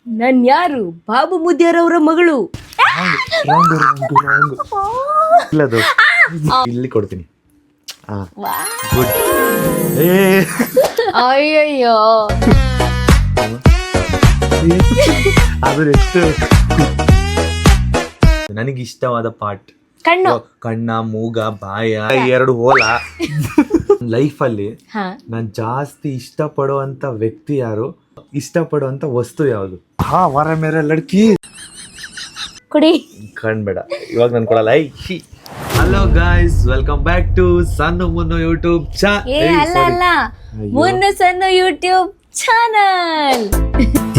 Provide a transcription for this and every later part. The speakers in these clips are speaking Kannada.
ನನ್ ಯಾರು ಬಾಬು ಮುದ್ಯಾರವರ ಮಗಳು. ಇಲ್ಲದು ಇಲ್ಲಿ ಕೊಡ್ತೀನಿ. ಗುಡ್. ಅಯ್ಯಯ್ಯೋ ಅದು ಎಷ್ಟು ನನಗೆ ಇಷ್ಟವಾದ ಪಾರ್ಟ್ ಕಣ್ಣು, ಕಣ್ಣ, ಮೂಗ, ಬಾಯ, ಎರಡು ಹೋಲ. ಲೈಫಲ್ಲಿ ನಾನ್ ಜಾಸ್ತಿ ಇಷ್ಟಪಡುವಂತ ವ್ಯಕ್ತಿ ಯಾರು, ಇಷ್ಟಪಡುವಂತ ವಸ್ತು ಯಾವುದು? ವರ ಮೇರೆ ಲಡ್ಕಿ ಕುಡಿ ಕಣ್ಬೇಡ, ಇವಾಗ ನನ್ ಕೊಡಲ್ಲ. Hello guys, welcome back to ಸಣ್ಣ ಮುನ್ನು ಯೂಟ್ಯೂಬ್ ಅಲ್ಲ ಮುನ್ನು ಸಣ್ಣ ಯೂಟ್ಯೂಬ್ ಚಾನಲ್.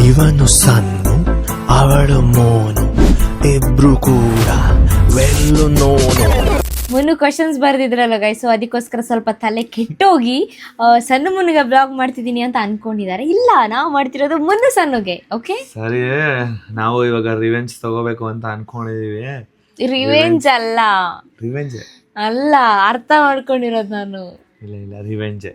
ಇವನು ಸಣ್ಣು, ಅವಳು ಮೋನು, ಇಬ್ರು ಕೂಡ ವೆಲ್ಲು ನೋನು. ಮುನ್ನು ಕ್ವಶನ್ಸ್ ಬರ್ದಿದ್ರಲ್ಲ ಗೈಸ್, ಸೊ ಅದಕ್ಕೋಸ್ಕರ ಸ್ವಲ್ಪ ತಲೆ ಕೆಟ್ಟೋಗಿ ಸಣ್ಣ ಮುನ್ನುಗೆ ಬ್ಲಾಗ್ ಮಾಡ್ತಿದ್ದೀನಿ ಅಂತ ಅನ್ಕೊಂಡಿದ್ದಾರೆ. ಇಲ್ಲ, ನಾವು ಮಾಡ್ತಿರೋದು ಮುನ್ನು ಸಣ್ಣಗೆ. ಓಕೆ ಸರಿ, ನಾವು ಇವಾಗ ರಿವೆಂಜ್ ತಗೋಬೇಕು ಅಂತ ಅನ್ಕೊಂಡಿದೀವಿ. ರಿವೆಂಜ್ ಅಲ್ಲ, ರಿವೆಂಜ್ ಅಲ್ಲ, ಅರ್ಥ ಮಾಡ್ಕೊಂಡಿರೋದು ನಾನು. ಇಲ್ಲ ರಿವೆಂಜ್,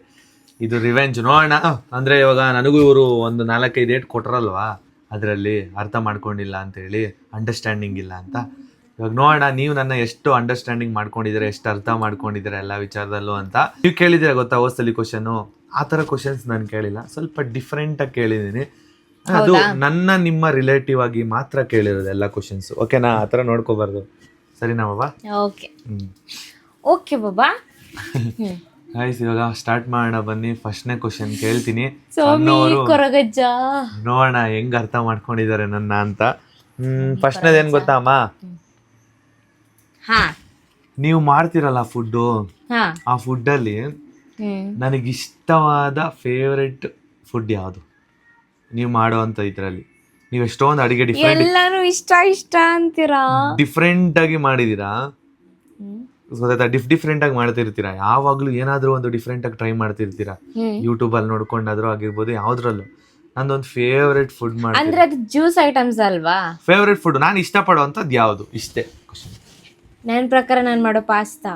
ಇದು ರಿವೆಂಜ್. ನೋಡೋಣ. ಅಂದ್ರೆ ಇವಾಗ ನನಗೂ ಇವರು ಒಂದು 4-5 ಡೇಟ್ ಕೊಟ್ರಲ್ವಾ, ಅದರಲ್ಲಿ ಅರ್ಥ ಮಾಡ್ಕೊಂಡಿಲ್ಲ ಅಂತ ಹೇಳಿ, ಅಂಡರ್ಸ್ಟ್ಯಾಂಡಿಂಗ್ ಇಲ್ಲ ಅಂತ. ಇವಾಗ ನೋಡೋಣ, ನೀವು ನನ್ನ ಎಷ್ಟು ಅಂಡರ್ಸ್ಟ್ಯಾಂಡಿಂಗ್ ಮಾಡ್ಕೊಂಡಿದ್ದೀರಾ, ಎಷ್ಟು ಅರ್ಥ ಮಾಡ್ಕೊಂಡಿದ್ದೀರಾ ಎಲ್ಲ ವಿಚಾರದಲ್ಲೂ ಅಂತ. ನೀವು ಕೇಳಿದ್ದೀರಾ ಗೊತ್ತಾ ಹೋದ್ಸಲಿ ಕ್ವಶನು, ಆ ಥರ ಕ್ವಶನ್ಸ್ ನಾನು ಕೇಳಿಲ್ಲ, ಸ್ವಲ್ಪ ಡಿಫ್ರೆಂಟ್ ಆಗಿ ಕೇಳಿದ್ದೀನಿ. ಅದು ನನ್ನ ನಿಮ್ಮ ರಿಲೇಟಿವ್ ಆಗಿ ಮಾತ್ರ ಕೇಳಿರೋದು ಎಲ್ಲ ಕ್ವಶನ್ಸ್. ಓಕೆನಾ? ಆ ಥರ ನೋಡ್ಕೋಬಾರ್ದು. ಸರಿನಾ ಬಾಬಾ? ಓಕೆ ಓಕೆ ಬಾಬಾ. ಗೈಸ್, ಇವಾಗ ಸ್ಟಾರ್ಟ್ ಮಾಡೋಣ ಬನ್ನಿ. ಫಸ್ಟ್ನೇ ಕ್ವಶನ್ ಕೇಳ್ತೀನಿ. ಕೊರಗಜ್ಜ, ನೋಡೋಣ ಹೆಂಗ್ ಅರ್ಥ ಮಾಡ್ಕೊಂಡಿದ್ದಾರೆ ನನ್ನ ಅಂತ. ಫಸ್ಟ್ನೇದು ಏನ್ ಗೊತ್ತಾ ಅಮ್ಮ? ನೀವು ಮಾಡ್ತಿರಲ್ಲ ಫುಡ್ಡು, ಆ ಫುಡ್ಡಲ್ಲಿ ನನಗಿಷ್ಟವಾದ ಫೇವ್ರೆಟ್ ಫುಡ್ ಯಾವುದು? ನೀವು ಮಾಡುವಂತ ಇದ್ರಲ್ಲಿ ನೀವು ಎಷ್ಟೊಂದು ಅಡಿಗೆ ಎಲ್ಲಾನು ಇಷ್ಟ ಅಂತೀರಾ, ಡಿಫ್ರೆಂಟ್ ಆಗಿ ಮಾಡಿದೀರಾ, ಗೊತ್ತಾಯ್ತಾ? ಡಿಫ್ರೆಂಟ್ ಆಗಿ ಮಾಡ್ತಿರ್ತೀರಾ. ಯಾವಾಗ್ಲೂ ಏನಾದ್ರೂ ಒಂದು ಡಿಫ್ರೆಂಟ್ ಆಗಿ ಟ್ರೈ ಮಾಡ್ತಿರ್ತೀರಾ. ಯೂಟ್ಯೂಬ್ ಅಲ್ಲಿ ನೋಡ್ಕೊಂಡಾದ್ರೂ ಆಗಿರ್ಬೋದು, ಯಾವ್ದ್ರಲ್ಲೂ. ನಂದೊಂದು ಫೇವ್ರೆಟ್ ಫುಡ್ ಮಾಡಿ, ಅಂದ್ರೆ ಅದು ಜ್ಯೂಸ್ ಐಟಮ್ಸ್ ಅಲ್ವಾ? ಫೇವ್ರೆಟ್ ಫುಡ್ ನಾನು ಇಷ್ಟಪಡುವಂಥದ್ದು ಯಾವುದು? ಇಷ್ಟೇ ಕ್ವಶನ್. ನನ್ನ ಪ್ರಕಾರ ನಾನು ಮಾಡೋ ಪಾಸ್ತಾ.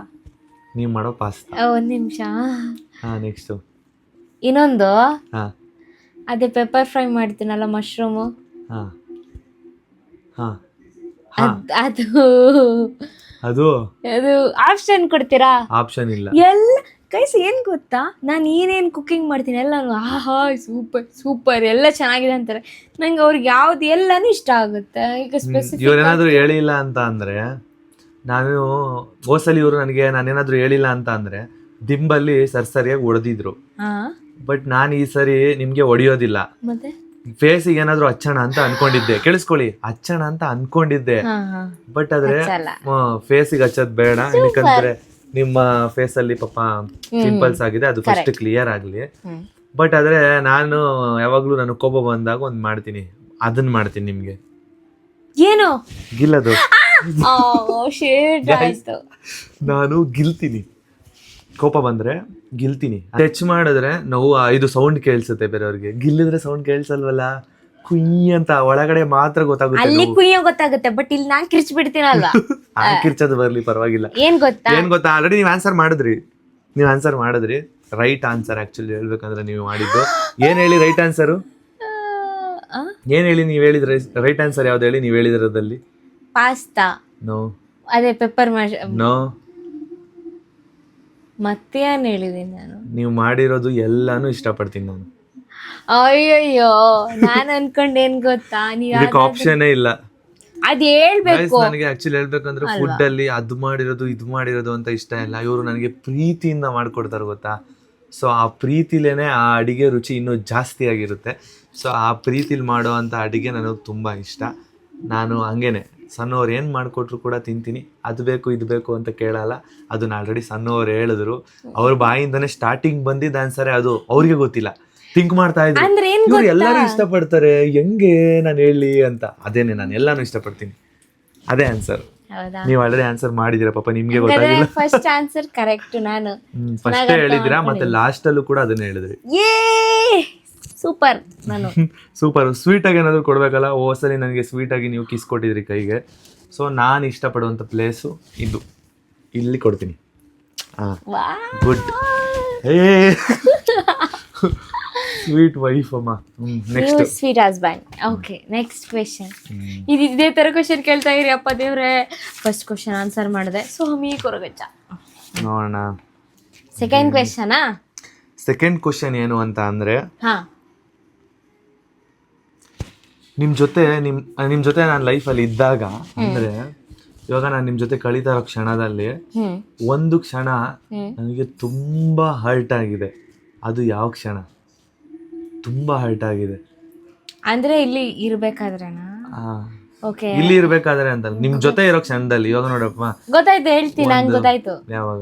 ನೀವು ಮಾಡೋ ಪಾಸ್ತಾ? ಒಂದ್ ನಿಮಿಷ. ನೆಕ್ಸ್ಟ್ ಇನ್ನೊಂದು, ಹಾ ಅದೇ ಪೆಪ್ಪರ್ ಫ್ರೈ ಮಾಡ್ತೀನಲ್ಲ, ಮಶ್ರೂಮು, ಹಾ ಹಾ ಅದು ಅದು ಅದು ಆಪ್ಷನ್ ಕೊಡ್ತೀರಾ? ಆಪ್ಷನ್ ಇಲ್ಲ. ಎಲ್ಲ ಕೈಸ್ ಏನ್ ಗೊತ್ತಾ, ನಾನು ಏನೇನ್ ಕುಕಿಂಗ್ ಮಾಡ್ತೀನಿ ಎಲ್ಲಾನು ಆಹಾ ಸೂಪರ್ ಸೂಪರ್ ಎಲ್ಲ ಚೆನ್ನಾಗಿದೆ ಅಂತಾರೆ. ನಂಗೆ ಅವ್ರಿಗೆ ಯಾವ್ದು ಎಲ್ಲಾನು ಇಷ್ಟ ಆಗುತ್ತೆ. ಈಗ ಸ್ಪೆಸಿಫಿಕ್ ಇವ್ರೇನಾದ್ರು ಹೇಳಿಲ್ಲ ಅಂತ ಅಂದ್ರೆ, ನಾನು ಹೋದ್ಸಲಿ ಇವರು ನನಗೆ ನಾನೇನಾದ್ರು ಹೇಳಿಲ್ಲ ಅಂತ ಅಂದ್ರೆ ದಿಂಬಲ್ಲಿ ಸರಿಯಾಗಿ ಹೊಡೆದಿದ್ರು. ಬಟ್ ನಾನು ಈ ಸರಿ ನಿಮ್ಗೆ ಹೊಡಿಯೋದಿಲ್ಲ, ಮತ್ತೆ ಫೇಸಿಗೆ ಏನಾದ್ರು ಹಚ್ಚೋಣ ಅಂತ ಅನ್ಕೊಂಡಿದ್ದೆ. ಕೇಳಿಸ್ಕೊಳ್ಳಿ, ಹಚ್ಚೋಣ ಅಂತ ಅನ್ಕೊಂಡಿದ್ದೆ. ಬಟ್ ಆದ್ರೆ ಫೇಸಿಗೆ ಹಚ್ಚೋದ್ ಬೇಡ, ಯಾಕಂದ್ರೆ ನಿಮ್ಮ ಫೇಸ್ ಅಲ್ಲಿ ಪಾಪ ಪಿಂಪಲ್ಸ್ ಆಗಿದೆ, ಅದು ಫಸ್ಟ್ ಕ್ಲಿಯರ್ ಆಗ್ಲಿ. ಬಟ್ ಆದ್ರೆ ನಾನು ಯಾವಾಗ್ಲೂ ನಾನು ಕೋಪ ಬಂದಾಗ ಒಂದ್ ಮಾಡ್ತೀನಿ, ಅದನ್ನ ಮಾಡ್ತೀನಿ ನಿಮ್ಗೆ. ಏನು ಗಿಲ್ಲದು ನಾನು ಗಿಲ್ತೀನಿ. ಕೋಪ ಬಂದ್ರೆ ಗಿಲ್ತೀನಿ. ಟಚ್ ಮಾಡಿದ್ರೆ ನೋವು, ಇದು ಸೌಂಡ್ ಕೇಳಿಸುತ್ತೆ ಬೇರೆಯವ್ರಿಗೆ, ಗಿಲ್ಲಿದ್ರೆ ಸೌಂಡ್ ಕೇಳಿಸಲ್ವಲ್ಲ, ಕುಯ್ ಅಂತ ಒಳಗಡೆ ಮಾತ್ರ ಗೊತ್ತಾಗುತ್ತೆ. ಅಲ್ಲಿ ಕುಯ್ಯೋ ಗೊತ್ತಾಗುತ್ತೆ, ಬಟ್ ಇಲ್ಲಿ ನಾನ್ ಕಿರ್ಚ್ ಬಿಡ್ತೀನಲ್ವಾ. ಕಿರ್ಚೋದು ಬರ್ಲಿ ಪರವಾಗಿಲ್ಲ. ಏನ್ ಗೊತ್ತಾ, ಆಲ್ರೆಡಿ ನೀವು ಆನ್ಸರ್ ಮಾಡಿದ್ರಿ. ರೈಟ್ ಆನ್ಸರ್ ಆಕ್ಚುಲಿ ಹೇಳ್ಬೇಕಂದ್ರೆ ನೀವು ಮಾಡಿದ್ದು. ಏನ್ ಹೇಳಿ ರೈಟ್ ಆನ್ಸರು? ಏನ್ ಹೇಳಿ ನೀವು ಹೇಳಿದ್ರೆ ರೈಟ್ ಆನ್ಸರ್ ಯಾವ್ದು ಹೇಳಿ? ನೀವು ಹೇಳಿದ್ರದಲ್ಲಿ ಪಾಸ್ತಾ. ನೋ. ಅದೇ ಪೆಪ್ಪರ್ ನೋ. ಮತ್ತೆ ಏನ್ ಹೇಳಿದೀನಿ ನಾನು? ನೀವು ಮಾಡಿರೋದು ಎಲ್ಲಾನು ಇಷ್ಟಪಡ್ತೀನಿ ನಾನು. ಅಯ್ಯಯ್ಯೋ, ನಾನ್ ಅನ್ಕೊಂಡ್ ಏನ್ ಗೊತ್ತಾ, ಇದಕ್ಕೆ ಆಪ್ಷನ್ನೇ ಇಲ್ಲ. ಅದ್ ಹೇಳ್ಬೇಕು. ನನಗೆ ಆಕ್ಚುಲಿ ಹೇಳ್ಬೇಕಂದ್ರೆ ಫುಡ್ ಅಲ್ಲಿ ಅದು ಮಾಡಿರೋದು ಇದು ಮಾಡಿರೋದು ಅಂತ ಇಷ್ಟ ಇಲ್ಲ. ಇವರು ನನಗೆ ಪ್ರೀತಿಯಿಂದ ಮಾಡ್ಕೊಡ್ತಾರೆ ಗೊತ್ತಾ. ಸೊ ಆ ಪ್ರೀತಿಲೇನೆ ಆ ಅಡಿಗೆ ರುಚಿ ಇನ್ನೂ ಜಾಸ್ತಿ ಆಗಿರುತ್ತೆ. ಸೊ ಆ ಪ್ರೀತಿಲಿ ಮಾಡೋ ಅಂತ ಅಡಿಗೆ ನನಗೆ ತುಂಬಾ ಇಷ್ಟ. ನಾನು ಹಂಗೇನೆ, ಸಣ್ಣವ್ರು ಏನು ಮಾಡಿಕೊಟ್ರು ಕೂಡ ತಿಂತೀನಿ. ಅದು ಬೇಕು ಇದು ಬೇಕು ಅಂತ ಕೇಳಲ್ಲ. ಅದನ್ನ ಆಲ್ರೆಡಿ ಸಣ್ಣವ್ರು ಹೇಳಿದ್ರು, ಅವ್ರ ಬಾಯಿಂದನೇ ಸ್ಟಾರ್ಟಿಂಗ್ ಬಂದಿದ್ದ ಆನ್ಸರೇ ಅದು. ಅವ್ರಿಗೆ ಗೊತ್ತಿಲ್ಲ, ಥಿಂಕ್ ಮಾಡ್ತಾ ಇದ್ರು ಎಲ್ಲರೂ ಇಷ್ಟಪಡ್ತಾರೆ, ಹೆಂಗೆ ನಾನು ಹೇಳಿ ಅಂತ. ಅದೇನೆ, ನಾನು ಎಲ್ಲಾನು ಇಷ್ಟಪಡ್ತೀನಿ, ಅದೇ ಆನ್ಸರ್. ನೀವು ಆಲ್ರೆಡಿ ಆನ್ಸರ್ ಮಾಡಿದಿರ ಪಾಪ, ನಿಮ್ಗೆ ಗೊತ್ತಾಗಿಲ್ಲ. ಫಸ್ಟ್ ಆನ್ಸರ್ ಕರೆಕ್ಟ್, ನಾನು ಫಸ್ಟ್ ಹೇಳಿದಿರಾ, ಮತ್ತೆ ಲಾಸ್ಟ್ ಅಲ್ಲೂ ಕೂಡ ಅದನ್ನ ಹೇಳಿದ್ರಿ. ಸೂಪರ್. ನಾನು ಸೂಪರ್. ಸ್ವೀಟ್ ಆಗಿ ಏನಾದ್ರು ಕೊಡ್ಬೇಕಲ್ಲ, ಹೋದ್ಸಲಿ ನನಗೆ ಸ್ವೀಟ್ ಆಗಿ ನೀವು ಕಿಸ್ ಕೊಟ್ಟಿದ್ರಿ ಕೈಗೆ. ಸೊ ನಾನು ಇಷ್ಟಪಡುವಂತ ಪ್ಲೇಸು ಇದು, ಇಲ್ಲಿ ಕೊಡ್ತೀನಿ. ಗುಡ್. ಸ್ವೀಟ್ ವೈಫ್ ಅಮ್ಮ. Next sweet husband. Okay, next question. ಇದೇ ತರ ಕ್ವೆಶನ್ ಕೇಳ್ತಾ ಇರಿ ಅಪ್ಪ ದೇವ್ರೆ. ಫಸ್ಟ್ ಕ್ವೆಶನ್ ಆನ್ಸರ್ ಮಾಡಿದೆ, ಸೊ ಹಮಿ ಕೊರಗಚ್ಚ. ನೋಡೋಣ ಸೆಕೆಂಡ್ ಕ್ವೆಶನಾ? ಸೆಕೆಂಡ್ ಕ್ವೆಶನ್ ಏನು ಅಂತ ಅಂದ್ರೆ, ಹಾ, ನಿಮ್ ಜೊತೆ ನಾನು ಲೈಫಲ್ಲಿ ಇದ್ದಾಗ ಅಂದ್ರೆ, ಇವಾಗ ನಾನು ನಿಮ್ ಜೊತೆ ಕಳೀತಾ ಇರೋ ಕ್ಷಣದಲ್ಲಿ ಒಂದು ಕ್ಷಣ ನನಗೆ ತುಂಬಾ ಹರ್ಟ್ ಆಗಿದೆ. ಅದು ಯಾವ ಕ್ಷಣ ತುಂಬಾ ಹರ್ಟ್ ಆಗಿದೆ? ಅಂದ್ರೆ ಇಲ್ಲಿ ಇರ್ಬೇಕಾದ್ರೆನಾ? ಓಕೆ, ಇಲ್ಲಿ ಇರ್ಬೇಕಾದ್ರೆ ಅಂತ ನಿಮ್ ಜೊತೆ ಇರೋ ಕ್ಷಣದಲ್ಲಿ. ಇವಾಗ ನೋಡಪ್ಪ, ಗೊತ್ತಾಯ್ತು, ಹೇಳ್ತೀನಿ. ನಂಗೆ ಗೊತ್ತಾಯ್ತು. ಯಾವಾಗ?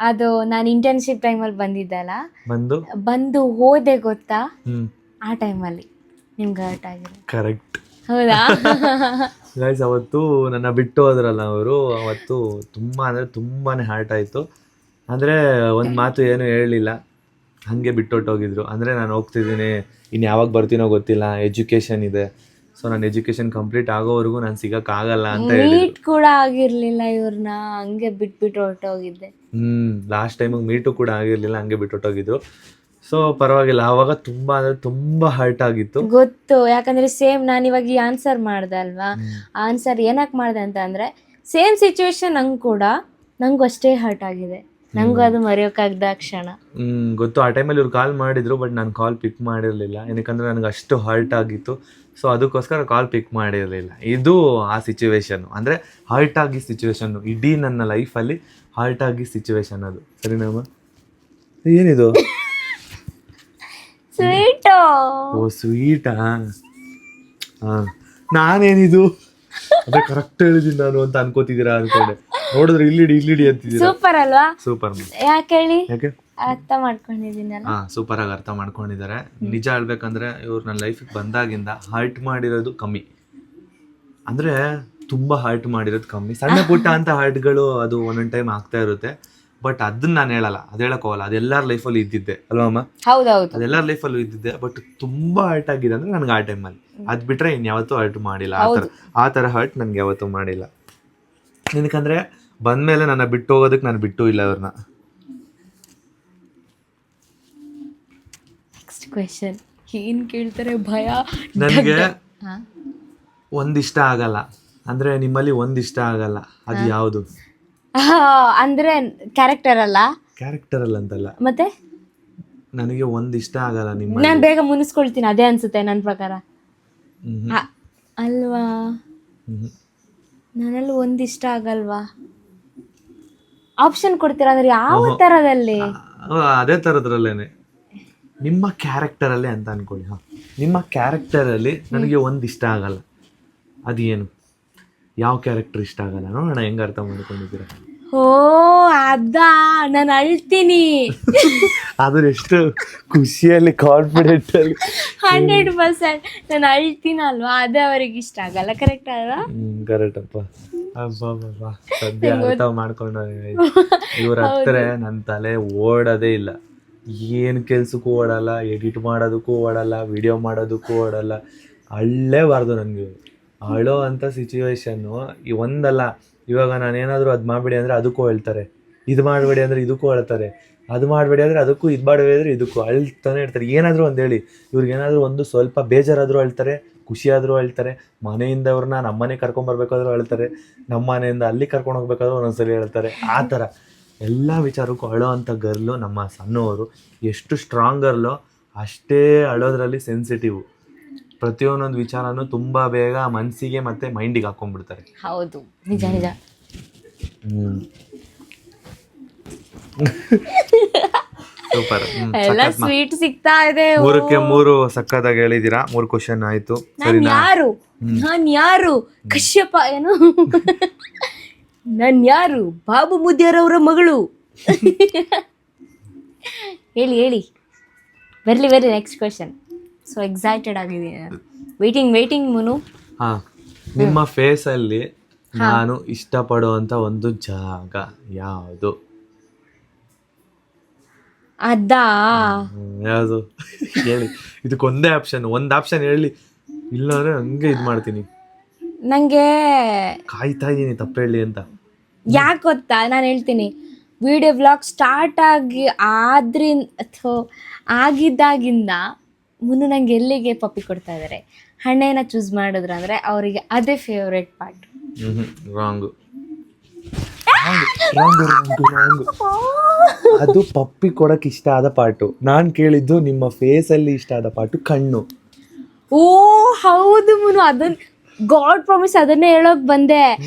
ಅದು ನಾನು ಇಂಟರ್ನ್ಶಿಪ್ ಟೈಮಲ್ಲಿ ಬಂದಿದ್ದಲ್ಲ, ಬಂದು ಹೋದೆ ಗೊತ್ತಾ, ಆ ಟೈಮಲ್ಲಿ ನಿಮ್ಗೆ ಹರ್ಟ್ ಆಗಿದೆ. ಕರೆಕ್ಟ್. ಹೌದಾ? ಗೈಸ್, ಅವತ್ತು ನನ್ನ ಬಿಟ್ಟು ಹೋದ್ರಲ್ಲ ಅವರು, ಅವತ್ತು ತುಂಬಾ ಅಂದ್ರೆ ತುಂಬಾನೇ ಹರ್ಟ್ ಆಯ್ತು. ಅಂದ್ರೆ ಒಂದ್ ಮಾತು ಏನು ಹೇಳಲಿಲ್ಲ, ಹಂಗೆ ಬಿಟ್ಟೊಟ್ಟೋಗಿದ್ರು. ಅಂದ್ರೆ ನಾನು ಹೋಗ್ತಿದ್ದೀನಿ, ಇನ್ನು ಯಾವಾಗ ಬರ್ತೀನೋ ಗೊತ್ತಿಲ್ಲ, ಎಜುಕೇಶನ್ ಇದೆ, ಸೊ ನನ್ನ ಎಜುಕೇಶನ್ ಕಂಪ್ಲೀಟ್ ಆಗೋವರೆಗೂ ನಾನು ಸಿಗಕ್ಕಾಗಲ್ಲ ಅಂತ ಹೇಳಿ. ಮೀಟ್ ಕೂಡ ಆಗಿರ್ಲಿಲ್ಲ ಇವ್ರನ್ನ, ಹಂಗೆ ಬಿಟ್ಬಿಟ್ಟು ಹೊರಟೋಗಿದ್ದೆ. ಲಾಸ್ಟ್ ಟೈಮಿಗೆ ಮೀಟು ಕೂಡ ಆಗಿರ್ಲಿಲ್ಲ, ಹಂಗೆ ಬಿಟ್ಟೊಟ್ಟೋಗಿದ್ರು. ಸೊ ಪರವಾಗಿಲ್ಲ, ಆವಾಗ ತುಂಬಾ ಅಂದ್ರೆ ತುಂಬಾ ಹರ್ಟ್ ಆಗಿತ್ತು. ಗೊತ್ತು, ಯಾಕಂದ್ರೆ ಸೇಮ್ ನಾನು ಇವಾಗ ಈ ಆನ್ಸರ್ ಮಾಡ್ದೆ ಅಲ್ವಾ. ಆನ್ಸರ್ ಏನಕ್ಕೆ ಮಾಡಿದೆ ಅಂತ ಅಂದ್ರೆ, ಸೇಮ್ ಸಿಚುವೇಶನ್ ನಂಗೂ ಅಷ್ಟೇ ಹರ್ಟ್ ಆಗಿದೆ. ನಂಗೂ ಅದು ಮರೆಯೋಕ್ಕಾಗ್ದ ಕ್ಷಣ. ಗೊತ್ತು. ಆ ಟೈಮಲ್ಲಿ ಇವ್ರು ಕಾಲ್ ಮಾಡಿದ್ರು, ಬಟ್ ನಾನು ಕಾಲ್ ಪಿಕ್ ಮಾಡಿರಲಿಲ್ಲ, ಏನಕ್ಕಂದ್ರೆ ನನಗೆ ಅಷ್ಟು ಹರ್ಟ್ ಆಗಿತ್ತು. ಸೊ ಅದಕ್ಕೋಸ್ಕರ ಕಾಲ್ ಪಿಕ್ ಮಾಡಿರಲಿಲ್ಲ. ಇದು ಆ ಸಿಚುವೇಶನ್, ಅಂದರೆ ಹರ್ಟ್ ಆಗಿ ಸಿಚುವೇಶನ್, ಇಡೀ ನನ್ನ ಲೈಫಲ್ಲಿ ಹರ್ಟ್ ಆಗಿ ಸಿಚುವೇಶನ್ ಅದು. ಸರಿನಮ್ಮ? ಏನಿದು? ಸ್ವೀಟು. ಓ ಸ್ವೀಟಾ? ಹಾಂ, ನಾನೇನಿದು ಅದೇ ಕರೆಕ್ಟ್ ಹೇಳಿದ್ದೀನಿ ನಾನು ಅಂತ ಅನ್ಕೋತಿದ್ದೀರಾ ಅನ್ಕೊಂಡೆ. ನೋಡಿದ್ರೆ ಇಲ್ಲಿಡಿ ಅಂತಿದ್ದೀರಾ. ಸೂಪರ್ ಅಲ್ವಾ? ಸೂಪರ್. ಯಾಕೆ ಹೇಳಿ? ಯಾಕೆ? ಅರ್ಥ ಮಾಡ್ಕೊಂಡಿದ್ದೀನಲ್ಲ. ಸೂಪರ್ ಆಗಿ ಅರ್ಥ ಮಾಡ್ಕೊಂಡಿದ್ದಾರೆ. ನಿಜ ಹೇಳ್ಬೇಕಂದ್ರೆ ಇವ್ರು ನನ್ನ ಲೈಫಿಗೆ ಬಂದಾಗಿಂದ ಹರ್ಟ್ ಮಾಡಿರೋದು ಕಮ್ಮಿ, ಅಂದ್ರೆ ತುಂಬಾ ಹರ್ಟ್ ಮಾಡಿರೋದು ಕಮ್ಮಿ. ಸಣ್ಣ ಪುಟ್ಟ ಅಂತ ಹರ್ಟ್ಗಳು ಅದು ಒಂದೊಂದು ಟೈಮ್ ಆಗ್ತಾ ಇರುತ್ತೆ, ಬಟ್ ಅದನ್ನ ನಾನು ಹೇಳಲ್ಲ, ಅದು ಹೇಳಕ್ ಹೋಗಲ್ಲ. ಅದೆಲ್ಲರ ಲೈಫಲ್ಲಿ ಇದ್ದಿದ್ದೆ ಅಲ್ವಾ ಅಮ್ಮ? ಹೌದೌದು, ಅದೆಲ್ಲರ ಲೈಫಲ್ಲೂ ಇದ್ದಿದ್ದೆ. ಬಟ್ ತುಂಬಾ ಹರ್ಟ್ ಆಗಿದೆ ಅಂದ್ರೆ ನನಗೆ ಆ ಟೈಮಲ್ಲಿ. ಅದ್ ಬಿಟ್ರೆ ಇನ್ಯಾವತ್ತೂ ಹರ್ಟ್ ಮಾಡಿಲ್ಲ. ಆ ಥರ ಹರ್ಟ್ ನನ್ಗೆ ಯಾವತ್ತೂ ಮಾಡಿಲ್ಲ. ಏನಕ್ಕಂದ್ರೆ ಬಂದ್ಮೇಲೆ ನನ್ನ ಬಿಟ್ಟು ಹೋಗೋದಕ್ಕೆ ನಾನು ಬಿಟ್ಟು ಇಲ್ಲ ಅವ್ರನ್ನ. ಕ್ವೆಶನ್ ಏನ್ ಕೇಳ್ತಾರೆ ಭಯ. ನನಗೆ ಒಂದಿಷ್ಟ ಆಗಲ್ಲ, ಅಂದ್ರೆ ನಿಮ್ಮಲ್ಲಿ ಒಂದಿಷ್ಟ ಆಗಲ್ಲ, ಅದು ಯಾವುದು? ಅಂದ್ರೆ ಕ್ಯಾರೆಕ್ಟರ್ ಅಲ್ಲ? ಕ್ಯಾರೆಕ್ಟರ್ ಅಲ್ಲ ಅಂತಲ್ಲ, ಮತ್ತೆ ನನಗೆ ಒಂದಿಷ್ಟ ಆಗಲ್ಲ ನಿಮ್ಮ. ನಾನು ಬೇಗ ಮುನಿಸ್ಕೊಳ್ತೀನಿ, ಅದೇ ಅನ್ಸುತ್ತೆ ನನ್ನ ಪ್ರಕಾರ. ಅಲ್ವಾ? ನನ್ನಲ್ಲಿ ಒಂದಿಷ್ಟ ಆಗಲ್ವಾ? ಆಪ್ಷನ್ ಕೊಡ್ತೀರಾ ಅಂದ್ರೆ ಯಾವ ತರದಲ್ಲಿ? ಅದೇ ತರದ್ರಲ್ಲೇನೆ, ನಿಮ್ಮ ಕ್ಯಾರೆಕ್ಟರ್ ಅಲ್ಲೇ ಅಂತ ಅನ್ಕೊಳ್ಳಿ. ನಿಮ್ಮ ಕ್ಯಾರೆಕ್ಟರ್ ಅಲ್ಲಿ ನನಗೆ ಒಂದಿಷ್ಟ ಆಗಲ್ಲ. ಅದೇನು? ಯಾವ ಕ್ಯಾರೆಕ್ಟರ್ ಇಷ್ಟ ಆಗಲ್ಲ? ನೋಡೋಣ ಹೆಂಗ ಅರ್ಥ ಮಾಡ್ಕೊಂಡಿದ್ದೀರಾ. ಓ ಅದಾ, ನಾನು ಅಳ್ತೀನಿ. ಅದ್ರ ಎಷ್ಟು ಖುಷಿಯಲ್ಲಿ, ಕಾನ್ಫಿಡೆಂಟ್ ಅಲ್ಲಿ 100% ನಾನು ಅಳ್ತೀನಲ್ವಾ, ಅದೇ ಅವ್ರಿಗೆ ಇಷ್ಟ ಆಗಲ್ಲ. ಕರೆಕ್ಟ್ ಅಲ್ವಾ? ಕರೆಕ್ಟ್ ಅಪ್ಪ. ಸದ್ಯ ಅರ್ಥ ಮಾಡ್ಕೊಂಡು ಇವ್ರ ಹತ್ರ ನನ್ನ ತಲೆ ಓಡೋದೇ ಇಲ್ಲ. ಏನು ಕೆಲ್ಸಕ್ಕೂ ಓಡಲ್ಲ, ಎಡಿಟ್ ಮಾಡೋದಕ್ಕೂ ಓಡಲ್ಲ, ವಿಡಿಯೋ ಮಾಡೋದಕ್ಕೂ ಓಡಲ್ಲ. ಅಳ್ಳೇಬಾರ್ದು ನನಗೆ. ಅಳೋ ಅಂಥ ಸಿಚುವೇಶನ್ನು ಒಂದಲ್ಲ. ಇವಾಗ ನಾನು ಏನಾದರೂ ಅದು ಮಾಡಬೇಡಿ ಅಂದರೆ ಅದಕ್ಕೂ ಹೇಳ್ತಾರೆ, ಇದು ಮಾಡಬೇಡಿ ಅಂದರೆ ಇದಕ್ಕೂ ಹೇಳ್ತಾರೆ, ಅದು ಮಾಡಬೇಡಿ ಅಂದರೆ ಅದಕ್ಕೂ, ಇದು ಮಾಡಬೇಡಿ ಅಂದರೆ ಇದಕ್ಕೂ ಅಳ್ತಾನೆ ಇರ್ತಾರೆ. ಏನಾದರೂ ಒಂದು ಹೇಳಿ, ಇವ್ರಿಗೇನಾದರೂ ಒಂದು ಸ್ವಲ್ಪ ಬೇಜಾರಾದರೂ ಹೇಳ್ತಾರೆ, ಖುಷಿಯಾದರೂ ಹೇಳ್ತಾರೆ. ಮನೆಯಿಂದ ಅವ್ರನ್ನ ನಮ್ಮನೆ ಕರ್ಕೊಂಬರ್ಬೇಕಾದ್ರೂ ಹೇಳ್ತಾರೆ, ನಮ್ಮ ಮನೆಯಿಂದ ಅಲ್ಲಿ ಕರ್ಕೊಂಡು ಹೋಗ್ಬೇಕಾದ್ರೂ ಒಂದೊಂದ್ಸಲಿ ಹೇಳ್ತಾರೆ. ಆ ಥರ ಎಲ್ಲ ವಿಚಾರಕ್ಕೂ ಅಳೋ ಅಂಥ ಗರ್ಲು ನಮ್ಮ ಸಣ್ಣವರು. ಎಷ್ಟು ಸ್ಟ್ರಾಂಗ್ ಗರ್ಲೋ ಅಷ್ಟೇ ಅಳೋದ್ರಲ್ಲಿ ಸೆನ್ಸಿಟಿವ್. ಪ್ರತಿಯೊಂದೊಂದು ವಿಚಾರನೂ ತುಂಬ ಬೇಗ ಮನಸ್ಸಿಗೆ ಮತ್ತು ಮೈಂಡಿಗೆ ಹಾಕೊಂಡ್ಬಿಡ್ತಾರೆ. ಹೌದು, ನಿಜ ನಿಜ. ಸೂಪರ್. ಎಲ್ಲ ಸ್ವೀಟ್ ಸಿಗ್ತಾ ಇದೆ. 3ಕ್ಕೆ 3 ಸಕ್ಕತ್ತಾಗಿ ಹೇಳಿದ್ದೀರಾ. 3 ಕ್ವಶನ್ ಆಯ್ತು. ನಾನ್ ಯಾರು? ಕಶ್ಯಪ ಏನು? ನಾನ್ ಯಾರು? ಬಾಬು ಮುದ್ಯಾರವರ ಮಗಳು. ಹೇಳಿ ಬರ್ಲಿ ನೆಕ್ಸ್ಟ್ ಕ್ವೆಶನ್. ಸೊ ಎಕ್ಸೈಟೆಡ್ ಆಗಿದ್ದೀನಿ. ವೇಟಿಂಗ್ ಮುನು. ನಿಮ್ಮ ಫೇಸ್ ಅಲ್ಲಿ ನಾನು ಇಷ್ಟಪಡುವಂತ ಒಂದು ಜಾಗ ಯಾವುದು? ಅದಾ? ಯಾವುದು ಹೇಳಿ. ಇದಕ್ಕೊಂದೇ ಆಪ್ಷನ್, ಒಂದು ಆಪ್ಷನ್ ಹೇಳಿ, ಇಲ್ಲಾಂದ್ರೆ ಹಂಗೆ ಇದು ಮಾಡ್ತೀನಿ. ನಂಗೆ ಕಾಯ್ತಾ ಇದ್ದೀನಿ ತಪ್ಪು ಹೇಳಿ ಅಂತ. ಯಾಕೆ ಗೊತ್ತಾ, ನಾನು ಹೇಳ್ತೀನಿ. ವಿಡಿಯೋ ವ್ಲಾಗ್ ಸ್ಟಾರ್ಟ್ ಆಗಿದ್ದಾಗಿಂದ ಮುನ್ನು ನಂಗೆ ಎಲ್ಲಿಗೆ ಪಪ್ಪಿ ಕೊಡ್ತಾ ಇದ್ದಾರೆ, ಹಣ್ಣೇನ ಚೂಸ್ ಮಾಡಿದ್ರು ಅಂದರೆ ಅವರಿಗೆ ಅದೇ ಫೇವ್ರೆಟ್ ಪಾರ್ಟ್. ರಾಂಗು. ಅದು ಪಪ್ಪಿ ಕೊಡಕ್ ಇಷ್ಟ ಆದ ಪಾರ್ಟು. ನಾನ್ ಕೇಳಿದ್ದು ನಿಮ್ಮ ಫೇಸ್ ಅಲ್ಲಿ ಇಷ್ಟ ಆದ ಪಾರ್ಟು ಕಣ್ಣು. ಓ ಹೌದು ಮುನು, ಅದನ್ನ ಗಾಡ್ ಪ್ರಾಮಿಸ್ ಅದನ್ನೇ ಹೇಳೋಕ್ ಬಂದೆ.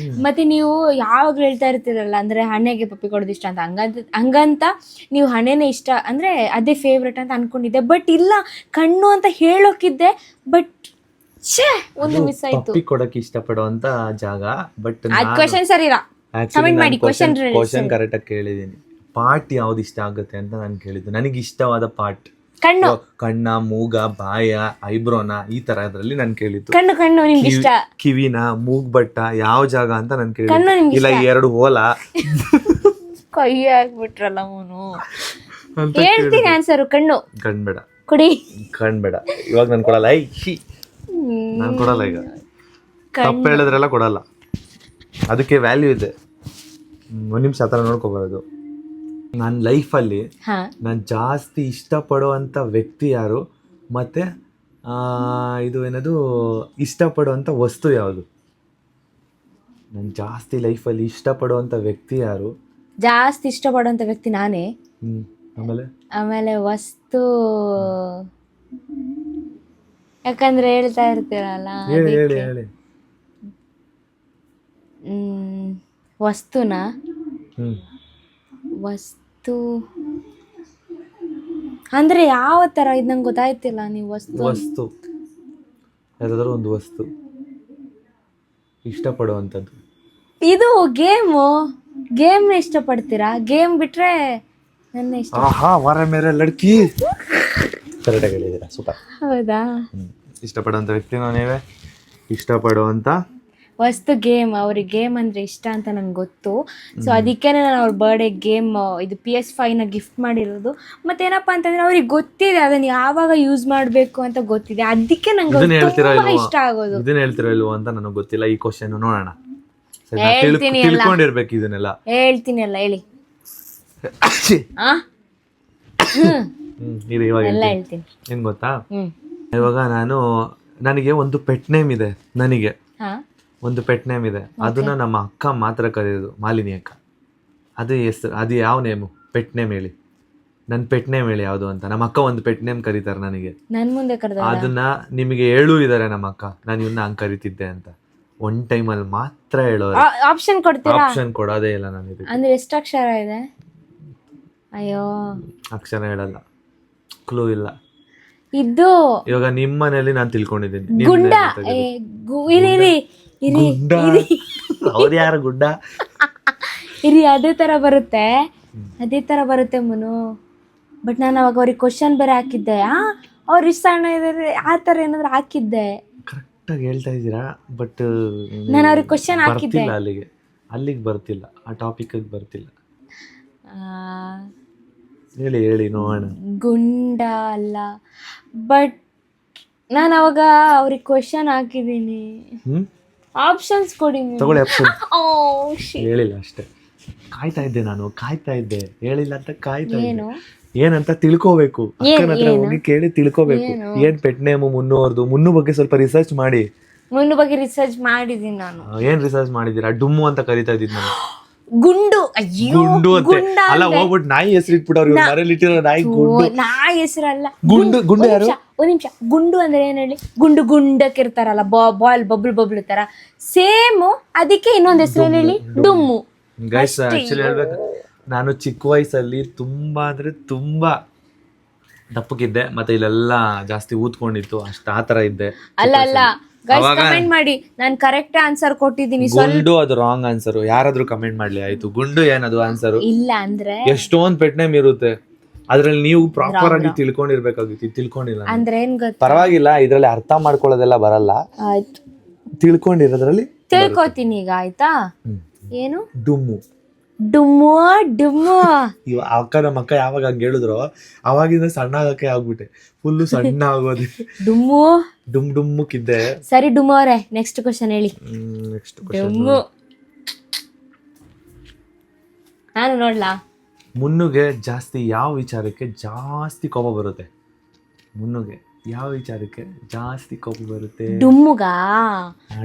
ಮತ್ತೆ ನೀವು ಯಾವಾಗ್ಲೂ ಹೇಳ್ತಾ ಇರ್ತೀರಲ್ಲ, ಅಂದ್ರೆ ಹಣ್ಣೆಗೆ ಪಪ್ಪಿ ಕೊಡೋದು ಇಷ್ಟ ಅಂತ, ಹಂಗಂತ ನೀವು ಹಣ್ಣೆನೇ ಇಷ್ಟ ಅಂದ್ರೆ ಅದೇ ಫೇವ್ರೆಟ್ ಅಂತ ಅನ್ಕೊಂಡಿದ್ದೆ. ಬಟ್ ಇಲ್ಲ, ಕಣ್ಣು ಅಂತ ಹೇಳೋಕಿದ್ದೆ, ಬಟ್ ಒಂದು ಮಿಸ್ ಆಯ್ತು. ಪಪ್ಪಿ ಕೊಡಕ್ ಇಷ್ಟಪಡುವಂತ ಜಾಗ. ಬಟ್ ಕ್ವೆಶ್ಚನ್ ಸರಿ ಇಲ್ಲ, ಕಮೆಂಟ್ ಮಾಡಿ. ಕ್ವಶನ್ ಕರೆಕ್ಟ್ ಆಗಿ ಕೇಳಿದೀನಿ. ಪಾರ್ಟ್ ಯಾವ್ದು ಇಷ್ಟ ಆಗುತ್ತೆ ಅಂತ ನಾನು ಕೇಳಿದ್ದು. ನನಗೆ ಇಷ್ಟವಾದ ಪಾರ್ಟ್ ಕಣ್ಣು, ಕಣ್ಣ, ಮೂಗ, ಬಾಯ, ಐಬ್ರೋನ, ಈ ತರ ಅದ್ರಲ್ಲಿ ನಾನು ಕೇಳಿದ್ದು. ಕಣ್ಣು ಕಣ್ಣು ನಿಮ್ಗೆ ಇಷ್ಟ, ಕಿವಿನ, ಮೂಗ್ ಬಟ್ಟ, ಯಾವ ಜಾಗ ಅಂತ ನಾನು ಕಣ್ಣು ಕೇಳಿದ್ದು. ನಿಮ್ಗೆ ಇಲ್ಲ 2 ಹೋಲ ಕೈ ಹಾಕ್ಬಿಟ್ರಲ್ಲ ಅವನು. ಹೇಳ್ತೀನಿ ಆನ್ಸರು, ಕಣ್ಣು. ಕಣ್ಬೇಡ, ಕೊಡಿ. ಕಣ್ಬೇಡ. ಇವಾಗ ನಾನು ಕೊಡಲ್ಲ. ನಾನು ಕೊಡಲ್ಲ. ಈಗ ತಪ್ಪು ಹೇಳಿದ್ರೆಲ್ಲ ಕೊಡಲ್ಲ. ಅದಕ್ಕೆ ವ್ಯಾಲ್ಯೂ ಇದೆ. 1 ನಿಮಿಷ ಆ ಥರ ನೋಡ್ಕೋಬಾರದು. ನನ್ನ ಲೈಫಲ್ಲಿ ನಾನು ಜಾಸ್ತಿ ಇಷ್ಟಪಡುವಂಥ ವ್ಯಕ್ತಿ ಯಾರು, ಮತ್ತು ಇದು ಏನದು ಇಷ್ಟಪಡುವಂಥ ವಸ್ತು ಯಾವುದು? ನಾನು ಜಾಸ್ತಿ ಲೈಫಲ್ಲಿ ಇಷ್ಟಪಡುವಂಥ ವ್ಯಕ್ತಿ ಯಾರು? ಜಾಸ್ತಿ ಇಷ್ಟಪಡುವಂಥ ವ್ಯಕ್ತಿ ನಾನೇ. ಆಮೇಲೆ ವಸ್ತು, ಯಾಕಂದ್ರೆ ಹೇಳ್ತಾ ಇರ್ತೀರಲ್ಲ ಹೇಳಿ. ವಸ್ತುನಾ? ವಸ್ತು ಅಂದ್ರೆ ಯಾವ ತರ? ಇದು ನಂಗೆ ಗೊತ್ತಾಯ್ತಿಲ್ಲ. ನೀವು ವಸ್ತು ಯಾವ್ದಾದ್ರು ಒಂದು ವಸ್ತು ಇಷ್ಟಪಡುವಂಥದ್ದು. ಇದು ಗೇಮ್ನ ಇಷ್ಟಪಡ್ತೀರಾ? ಗೇಮ್ ಬಿಟ್ರೆ ನನ್ನ ಇಷ್ಟ. ವಾರ ಮೇರೆ ಲಡ್ಕಿ. ಕರೆಕ್ಟಾಗಿ ಹೇಳಿದ್ದೀರಾ, ಸೂಪರ್. ಹೌದಾ? ಇಷ್ಟಪಡುವಂಥ ವ್ಯಕ್ತಿ ನೀವೇ. ಇಷ್ಟಪಡುವಂಥ ವಸ್ತು ಗೇಮ್. ಅವ್ರಿಗೆ ಗೇಮ್ ಅಂದರೆ ಇಷ್ಟ ಅಂತ ನಂಗೆ ಗೊತ್ತು. ಸೊ ಅದಕ್ಕೆ ನಾನು ಅವ್ರ ಬರ್ಡೇ ಗೇಮ್ ಇದು PS5ನ ಗಿಫ್ಟ್ ಮಾಡಿರೋದು. ಮತ್ತೇನಪ್ಪ ಅಂತಂದರೆ ಅವ್ರಿಗೆ ಗೊತ್ತಿದೆ ಅದನ್ನು ಯಾವಾಗ ಯೂಸ್ ಮಾಡಬೇಕು ಅಂತ ಗೊತ್ತಿದೆ. ಅದಕ್ಕೆ ನಂಗೆ ತುಂಬ ಇಷ್ಟ ಆಗೋದು. ಇದನ್ನ ಹೇಳ್ತಿರೋ ಇಲ್ವೋ ಅಂತ ನನಗೆ ಗೊತ್ತಿಲ್ಲ. ಈ ಕ್ವಶನ್ ನೋಡೋಣ. ಹೇಳ್ತೀನಿ ತಿಳ್ಕೊಂಡಿರ್ಬೇಕು ಇದನ್ನೆಲ್ಲ. ಹೇಳ್ತೀನಿ ಎಲ್ಲ ಹೇಳಿ. ಇವಾಗ ಎಲ್ಲ ಹೇಳ್ತೀನಿ. ಏನ್ ಗೊತ್ತಾ, ಇವಾಗ ನನಗೆ ಒಂದು ಪೆಟ್ ನೇಮ್ ಇದೆ. ನನಗೆ ಒಂದು ಪೆಟ್ ನೇಮ್ ಇದೆ. ಅದನ್ನ ನಮ್ಮ ಅಕ್ಕ ಮಾತ್ರ ಕರೆಯೋದು, ಮಾಲಿನಿ ಅಕ್ಕ. ಅದು ಹೆಸರು, ಅದು ಯಾವ ನೇಮು? ಪೆಟ್ ನೇಮ್ ಹೇಳಿ. ನನ್ನ ಪೆಟ್ ನೇಮ್ ಹೇಳಿ ಯಾವುದು ಅಂತ. ನಮ್ಮ ಅಕ್ಕ ಒಂದು ಪೆಟ್ ನೇಮ್ ಕರೀತಾರೆ ನನಗೆ. ನನ್ನ ಮುಂದೆ ಕರೆದ ಅದನ್ನ ನಿಮಗೆ ಹೇಳೂ ಇದಾರೆ ನಮ್ಮ ಅಕ್ಕ, ನಾನು ಇವನ್ನ ಹಂಗೆ ಕರಿತಿದ್ದೆ ಅಂತ. ಒನ್ ಟೈಮಲ್ಲಿ ಮಾತ್ರ ಹೇಳೋರು. ಆಪ್ಷನ್ ಕೊಡ್ತೀರಾ? ಆಪ್ಷನ್ ಕೊಡೋದೇ ಇಲ್ಲ ನನಗೆ. ಅಂದ್ರೆ ಎಷ್ಟು ಅಕ್ಷರ ಇದೆ? ಅಯ್ಯೋ, ಅಕ್ಷರ ಹೇಳಲ್ಲ, ಕ್ಲೂ ಇಲ್ಲ. ಇದು ಇವಾಗ ನಿಮ್ಮ ಮನೇಲಿ ನಾನು ತಿಳ್ಕೊಂಡಿದ್ದೀನಿ. ಗುಂಡ. ಅವ್ರು ಯಾರು ಗುಡ್ಡ? ಇರಿ, ಅದೇ ತರ ಬರುತ್ತೆ ಮುನು. ಬಟ್ ನಾನು ಅವಾಗ ಅವ್ರಿಗೆ ಕ್ವಶನ್ ಬೇರೆ ಹಾಕಿದ್ದೆ. ಅವ್ರು ಇಷ್ಟ ಇದ್ದಾರೆ ಆ ಥರ ಏನಾದ್ರು ಹಾಕಿದ್ದೆ. ಕರೆಕ್ಟಾಗಿ ಹೇಳ್ತಾ ಇದ್ದೀರಾ, ಬಟ್ ನಾನು ಅವ್ರಿಗೆ ಕ್ವಶನ್ ಹಾಕಿದ್ದೆ. ಅಲ್ಲಿಗೆ ಬರ್ತಿಲ್ಲ, ಆ ಟಾಪಿಕ್ಗೆ ಬರ್ತಿಲ್ಲ. ಹೇಳಿ ನೋಡೋಣ. ಗುಂಡ ಅಲ್ಲ, ಬಟ್ ನಾನು ಅವಾಗ ಅವ್ರಿಗೆ ಕ್ವಶನ್ ಹಾಕಿದ್ದೀನಿ. ಆಪ್ಷನ್ಸ್ ಕೊಡಿ. ತಗೊಳ್ಳಿ ಆಪ್ಷನ್. ಹೇಳಿಲ್ಲ ಅಷ್ಟೇ. ಕಾಯ್ತಾ ಇದ್ದೆ ಹೇಳಿಲ್ಲ ಅಂತ ಕಾಯ್ತಾ ಇದ್ದೆ. ಏನಂತ ತಿಳ್ಕೋಬೇಕು. ಅಕ್ಕನ ಹತ್ರ ಹೋಗಿ ಕೇಳಿ ತಿಳ್ಕೋಬೇಕು. ಏನ್ ಪೆಟ್ ನೇಮು ಮುನ್ನು ಅವ್ರದ್ದು? ಮುನ್ನು ಬಗ್ಗೆ ಸ್ವಲ್ಪ ರಿಸರ್ಚ್ ಮಾಡಿ. ಮುನ್ನು ಬಗ್ಗೆ ರಿಸರ್ಚ್ ಮಾಡಿದೀನಿ ನಾನು. ಏನ್ ರಿಸರ್ಚ್ ಮಾಡಿದೀರಾ? ಡುಮ್ಮು ಅಂತ ಕರಿತಾ ಇದ್ದೀನಿ ನಾನು. ಗುಂಡು. ಅಯ್ಯೋ, ಗುಂಡು ಅಂತ ಅಲ್ಲ, ಹೋಗ್ಬಿಟ್ಟು ನಾಯಿ ಹೆಸರು ಇಟ್ಬಿಟ್ಟವ್ರು. ಮನೇಲಿಟ್ಟಿರೋ ನಾಯಿ ಗುಂಡು. ನಾಯಿ ಹೆಸರಲ್ಲ, ಗುಂಡು ಯಾರು? ಒಂದ್ ನಿಮಿಷ. ಗುಂಡು ಅಂದ್ರೆ ಏನ್ ಹೇಳಿ? ಗುಂಡಕ್ಕಿರ್ತಾರಲ್ಲ, ಬಾಲ್ ಬಬ್ಲು ತರ ಸೇಮ್. ಅದಕ್ಕೆ ಇನ್ನೊಂದ್ ಹೆಸರು ಏನ್ ಹೇಳಿ? ಡುಮ್ಮು. ಗೈಸ್, ಆಕ್ಚುಲಿ ಹೇಳ್ಬೇಕು, ನಾನು ಚಿಕ್ಕ ವಯಸ್ಸಲ್ಲಿ ತುಂಬಾ ಅಂದ್ರೆ ತುಂಬಾ ದಪ್ಪಕ್ಕಿದ್ದೆ. ಮತ್ತೆ ಇಲ್ಲೆಲ್ಲ ಜಾಸ್ತಿ ಊದ್ಕೊಂಡಿತ್ತು, ಆ ತರ ಇದ್ದೆ. ಅಲ್ಲ ಗೈಸ್, ಕಮೆಂಟ್ ಮಾಡಿ. ನಾನು ಕರೆಕ್ಟ್ ಆನ್ಸರ್ ಕೊಟ್ಟಿದ್ದೀನಿ. ಗುಂಡು ಅದು ರಾಂಗ್ ಆನ್ಸರ್. ಯಾರಾದ್ರೂ ಕಮೆಂಟ್ ಮಾಡ್ಲಿ ಆಯ್ತು. ಗುಂಡು ಏನದು ಆನ್ಸರ್? ಇಲ್ಲ ಅಂದ್ರೆ ಎಷ್ಟೊಂದ್ ಪೆಟ್ ನೇಮ್ ಇರುತ್ತೆ, ಅದ್ರಲ್ಲಿ ನೀವು ಪ್ರಾಪರ್ ಆಗಿ ತಿಳ್ಕೊಂಡಿರ್ಬೇಕಾಗಿತ್ತು. ತಿಳ್ಕೊಂಡಿಲ್ಲ ಅಂದ್ರೆ ಏನ್ ಗೊತ್ತ? ಪರವಾಗಿಲ್ಲ, ಇದ್ರಲ್ಲಿ ಅರ್ಥ ಮಾಡ್ಕೊಳ್ಳೋದೆಲ್ಲ ಬರಲ್ಲ. ಆಯ್ತು, ತಿಳ್ಕೊಂಡಿರೋದ್ರಲ್ಲಿ ತಿಳ್ಕೊತೀನಿ ಈಗ. ಆಯ್ತಾ? ಏನು? ಡುಮ್ಮು. ಅಕ್ಕ ನಮ್ಮ ಅಕ್ಕ ಯಾವಾಗ ಹಂಗ ಹೇಳಿದ್ರು ಅವಾಗಿಂದ ಸಣ್ಣ ಆಗಕ್ಕೆ ಆಗ್ಬಿಟ್ಟೆ. ಫುಲ್ಲು ಸಣ್ಣ ಆಗೋದು. ಡುಮ್ಮಕ್ಕಿದ್ದೆ. ಸರಿ ಡುಮ್ಮು ಅವರೇ, ನೆಕ್ಸ್ಟ್ ಕ್ವಶನ್ ಹೇಳಿ. ನೆಕ್ಸ್ಟ್ ಕ್ವಶನ್ ನಾನು ನೋಡ್ಲಾ? ಮುನ್ನುಗೆ ಜಾಸ್ತಿ ಯಾವ ವಿಚಾರಕ್ಕೆ ಜಾಸ್ತಿ ಕೋಪ ಬರುತ್ತೆ? ಮುನ್ನುಗೆ ಯಾವ ವಿಚಾರಕ್ಕೆ ಜಾಸ್ತಿ ಕೋಪ ಬರುತ್ತೆ? ಡುಮ್ಮುಗಾ?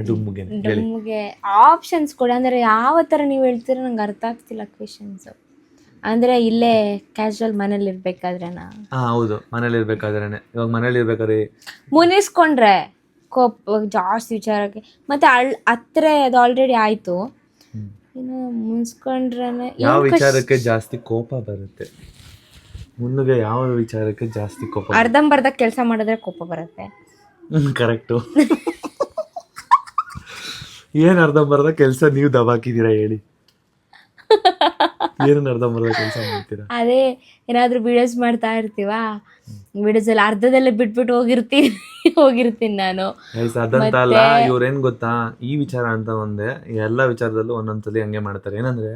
ಡುಮ್ಗೆ ಹೇಳಿ. ಡುಮ್ಗೆ ಆಪ್ಷನ್ಸ್ ಕೊಡಿ, ಅಂದರೆ ಯಾವ ಥರ ನೀವು ಹೇಳ್ತೀರ ನಂಗೆ ಅರ್ಥ ಆಗ್ತಿಲ್ಲ ಕ್ವೆಶನ್ಸು. ಅಂದರೆ ಇಲ್ಲೇ ಕ್ಯಾಶುವಲ್ ಮನೇಲಿ ಇರ್ಬೇಕಾದ್ರೆನಾ? ಹೌದು, ಮನೇಲಿ ಇರ್ಬೇಕಾದ್ರೇನೆ. ಇವಾಗ ಮನೇಲಿ ಇರ್ಬೇಕಾದ್ರೆ ಮುನಿಸ್ಕೊಂಡ್ರೆ ಕೋಪ ಜಾಸ್ತಿ ವಿಚಾರಕ್ಕೆ, ಮತ್ತೆ ಹತ್ರ ಅದು ಆಲ್ರೆಡಿ ಆಯಿತು, ಇನ್ನು ಮುನ್ಸ್ಕೊಂಡ್ರೆ ಯಾವ ವಿಚಾರಕ್ಕೆ ಜಾಸ್ತಿ ಕೋಪ ಬರುತ್ತೆ? ಮುನ್ನುಗೆ ಯಾವ ವಿಚಾರಕ್ಕೆ ಜಾಸ್ತಿ ಕೋಪ? ಅರ್ಧಂಬರ್ಧ ಕೆಲಸ ಮಾಡಿದ್ರೆ ಕೋಪ ಬರುತ್ತೆ. ಕರೆಕ್ಟು. ಏನ್ ಅರ್ಧಂಬರ್ಧ ಕೆಲಸ ನೀವು ದಬಾಕಿದ್ದೀರಾ ಹೇಳಿ? ಏನನ್ನ ಅರ್ಧಂಬರ್ಧ ಕೆಲಸ ಮಾಡ್ತೀರಾ? ಅದೇ ಏನಾದರೂ ವಿಡಿಯೋಸ್ ಮಾಡ್ತಾ ಇರ್ತೀವ, ವಿಡಿಯೋಸಲ್ಲಿ ಅರ್ಧದಲ್ಲೇ ಬಿಟ್ಬಿಟ್ಟು ಹೋಗಿರ್ತೀನಿ ನಾನು. ಅದಂತ ಅಲ್ಲ, ಇವ್ರೇನ್ ಗೊತ್ತಾ, ಈ ವಿಚಾರ ಅಂತ ಒಂದೇ, ಎಲ್ಲ ವಿಚಾರದಲ್ಲೂ ಒಂದೊಂದ್ಸಲಿ ಹಂಗೆ ಮಾಡ್ತಾರೆ. ಏನಂದ್ರೆ